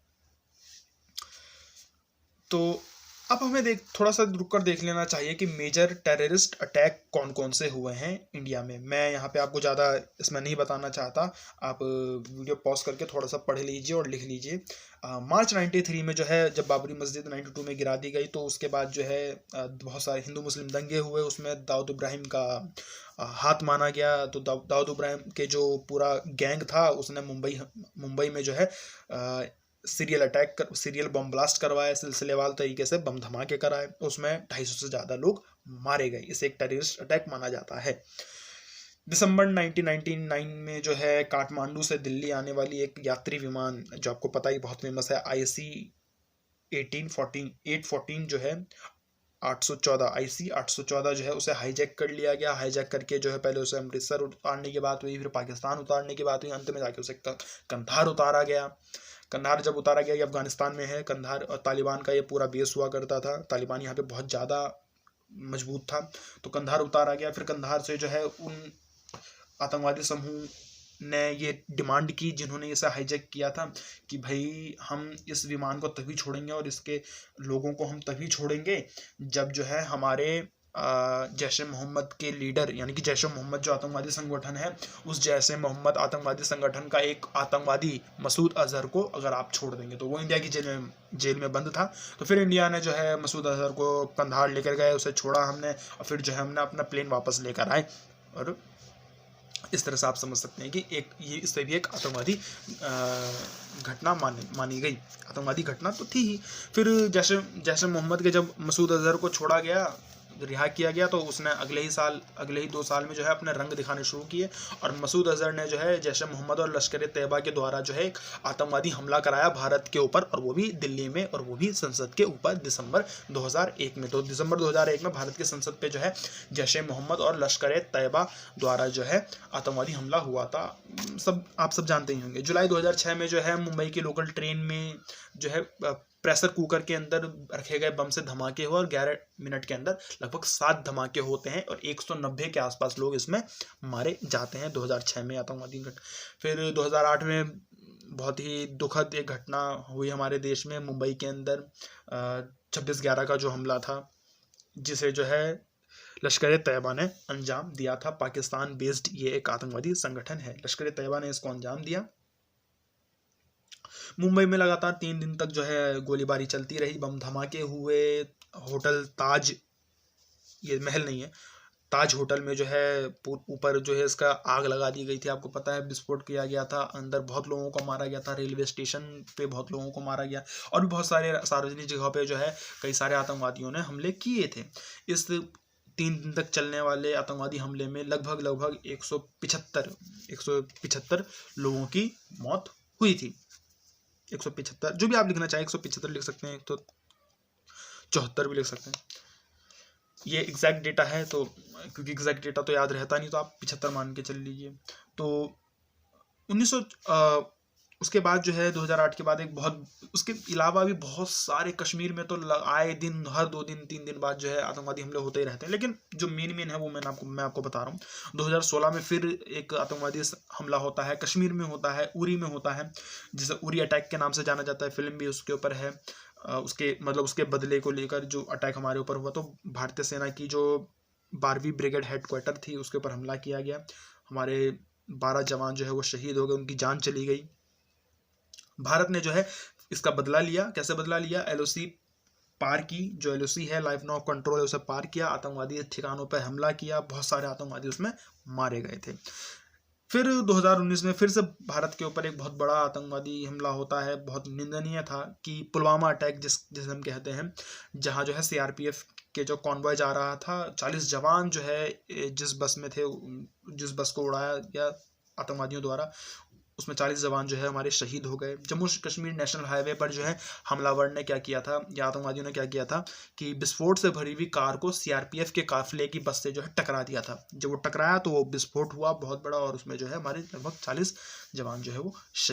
तो अब हमें थोड़ा सा रुक कर देख लेना चाहिए कि मेजर टेररिस्ट अटैक कौन कौन से हुए हैं इंडिया में। मैं यहाँ पे आपको ज़्यादा इसमें नहीं बताना चाहता, आप वीडियो पॉज करके थोड़ा सा पढ़ लीजिए और लिख लीजिए। मार्च 93 में जो है, जब बाबरी मस्जिद 92 में गिरा दी गई, तो उसके बाद जो है बहुत सारे हिंदू मुस्लिम दंगे हुए, उसमें दाऊद इब्राहिम का हाथ माना गया। तो दाऊद इब्राहिम के जो पूरा गैंग था उसने मुंबई में जो है सीरियल बम ब्लास्ट करवाए, सिलसिलेवार तरीके से बम धमाके कराए, उसमें 250 से ज़्यादा लोग मारे गए। इसे एक टेररिस्ट अटैक माना जाता है। दिसंबर 1999 में जो है काठमांडू से दिल्ली आने वाली एक यात्री विमान, जो आपको पता ही बहुत फेमस है, IC 814 जो है 814 जो है, उसे हाईजैक कर लिया गया। हाईजैक करके जो है पहले उसे अमृतसर उतारने की बात हुई, फिर पाकिस्तान उतारने की बात हुई, अंत में जाके उसे कंधार उतारा गया। कंधार जब उतारा गया, ये अफगानिस्तान में है कंधार, और तालिबान का ये पूरा बेस हुआ करता था। तालिबान यहाँ पे बहुत ज़्यादा मजबूत था, तो कंधार उतारा गया। फिर कंधार से जो है उन आतंकवादी समूह ने ये डिमांड की जिन्होंने इसे हाईजैक किया था कि भाई हम इस विमान को तभी छोड़ेंगे और इसके लोगों को हम तभी छोड़ेंगे जब जो है हमारे जैश ए मोहम्मद के लीडर, यानी कि जैश ए मोहम्मद जो आतंकवादी संगठन है, उस जैश ए मोहम्मद आतंकवादी संगठन का एक आतंकवादी मसूद अजहर को अगर आप छोड़ देंगे। तो वो इंडिया की जेल में बंद था। तो फिर इंडिया ने जो है मसूद अजहर को कंधार लेकर गए, उसे छोड़ा हमने, और फिर जो है हमने अपना प्लेन वापस लेकर आए। और इस तरह से आप समझ सकते हैं कि ये इससे भी एक आतंकवादी घटना मानी गई। आतंकवादी घटना तो थी ही। फिर जैश ए मोहम्मद के जब मसूद अजहर को छोड़ा गया, रिहा किया गया तो उसने अगले ही 2 साल में जो है अपने रंग दिखाने शुरू किए और मसूद अजहर ने जो है जैश ए मोहम्मद और लश्कर तैयबा के द्वारा जो है एक आतंकवादी हमला कराया भारत के ऊपर, और वो भी दिल्ली में, और वो भी संसद के ऊपर दिसंबर 2001 में। तो दिसंबर 2001 में भारत की संसद पे जो है जैश ए मोहम्मद और लश्कर तैयबा द्वारा जो है आतंकवादी हमला हुआ था। आप सब जानते ही होंगे। जुलाई 2006 में जो है मुंबई की लोकल ट्रेन में जो है प्रेशर कुकर के अंदर रखे गए बम से धमाके हुए और 11 मिनट के अंदर लगभग 7 धमाके होते हैं और 190 के आसपास लोग इसमें मारे जाते हैं 2006 में आतंकवादी घटना। फिर 2008 में बहुत ही दुखद एक घटना हुई हमारे देश में, मुंबई के अंदर 26/11 का जो हमला था, जिसे जो है लश्कर तैयबा ने अंजाम दिया था। पाकिस्तान बेस्ड ये एक आतंकवादी संगठन है। लश्कर तैयबा ने इसको अंजाम दिया। मुंबई में लगातार 3 दिन तक जो है गोलीबारी चलती रही, बम धमाके हुए। होटल ताज, ये महल नहीं है, ताज होटल में जो है ऊपर जो है इसका आग लगा दी गई थी, आपको पता है, विस्फोट किया गया था, अंदर बहुत लोगों को मारा गया था, रेलवे स्टेशन पे बहुत लोगों को मारा गया, और भी बहुत सारे सार्वजनिक जगहों पे जो है कई सारे आतंकवादियों ने हमले किए थे। इस 3 दिन तक चलने वाले आतंकवादी हमले में लगभग 175 लोगों की मौत हुई थी। 175, जो भी आप लिखना चाहें, 175 लिख सकते हैं, 174 भी लिख सकते हैं। ये एग्जैक्ट डेटा है, तो क्योंकि एग्जैक्ट डेटा तो याद रहता नहीं, तो आप 75 मान के चल लीजिए। तो 1900 उसके बाद जो है 2008 के बाद एक बहुत, उसके अलावा भी बहुत सारे, कश्मीर में तो आए दिन, हर 2 दिन 3 दिन बाद जो है आतंकवादी हमले होते ही रहते हैं, लेकिन जो मेन है वो मैं आपको बता रहा हूँ। 2016 में फिर एक आतंकवादी हमला होता है, कश्मीर में होता है, उरी में होता है, जिसे उरी अटैक के नाम से जाना जाता है, फिल्म भी उसके ऊपर है। उसके बदले को लेकर जो अटैक हमारे ऊपर हुआ, तो भारतीय सेना की जो 12वीं ब्रिगेड हेडक्वार्टर थी उसके ऊपर हमला किया गया। हमारे 12 जवान जो है वो शहीद हो गए, उनकी जान चली गई। भारत ने जो है इसका बदला लिया। कैसे बदला लिया? एलओसी पार की, जो एलओसी है, लाइफ ऑफ कंट्रोल है, उसे पार किया, आतंकवादी ठिकानों पर हमला किया, बहुत सारे आतंकवादी उसमें मारे गए थे। फिर 2019 में फिर से भारत के ऊपर एक बहुत बड़ा आतंकवादी हमला होता है। बहुत निंदनीय था कि पुलवामा अटैक जिसे हम कहते हैं, जहां जो है सीआरपीएफ के जो कॉन्वॉय जा रहा था, 40 जवान जो है जिस बस में थे, जिस बस को उड़ाया गया आतंकवादियों द्वारा, उसमें 40 जवान जो है हमारे शहीद हो गए। जम्मू कश्मीर नेशनल हाईवे पर जो है हमलावर ने क्या किया था, या आतंकवादियों ने क्या किया था कि विस्फोट से भरी हुई कार को सीआरपीएफ के काफिले की बस से जो है टकरा दिया था। जब वो टकराया तो वो विस्फोट हुआ बहुत बड़ा, और उसमें जो है हमारे लगभग 40 जवान जो है वो शहीद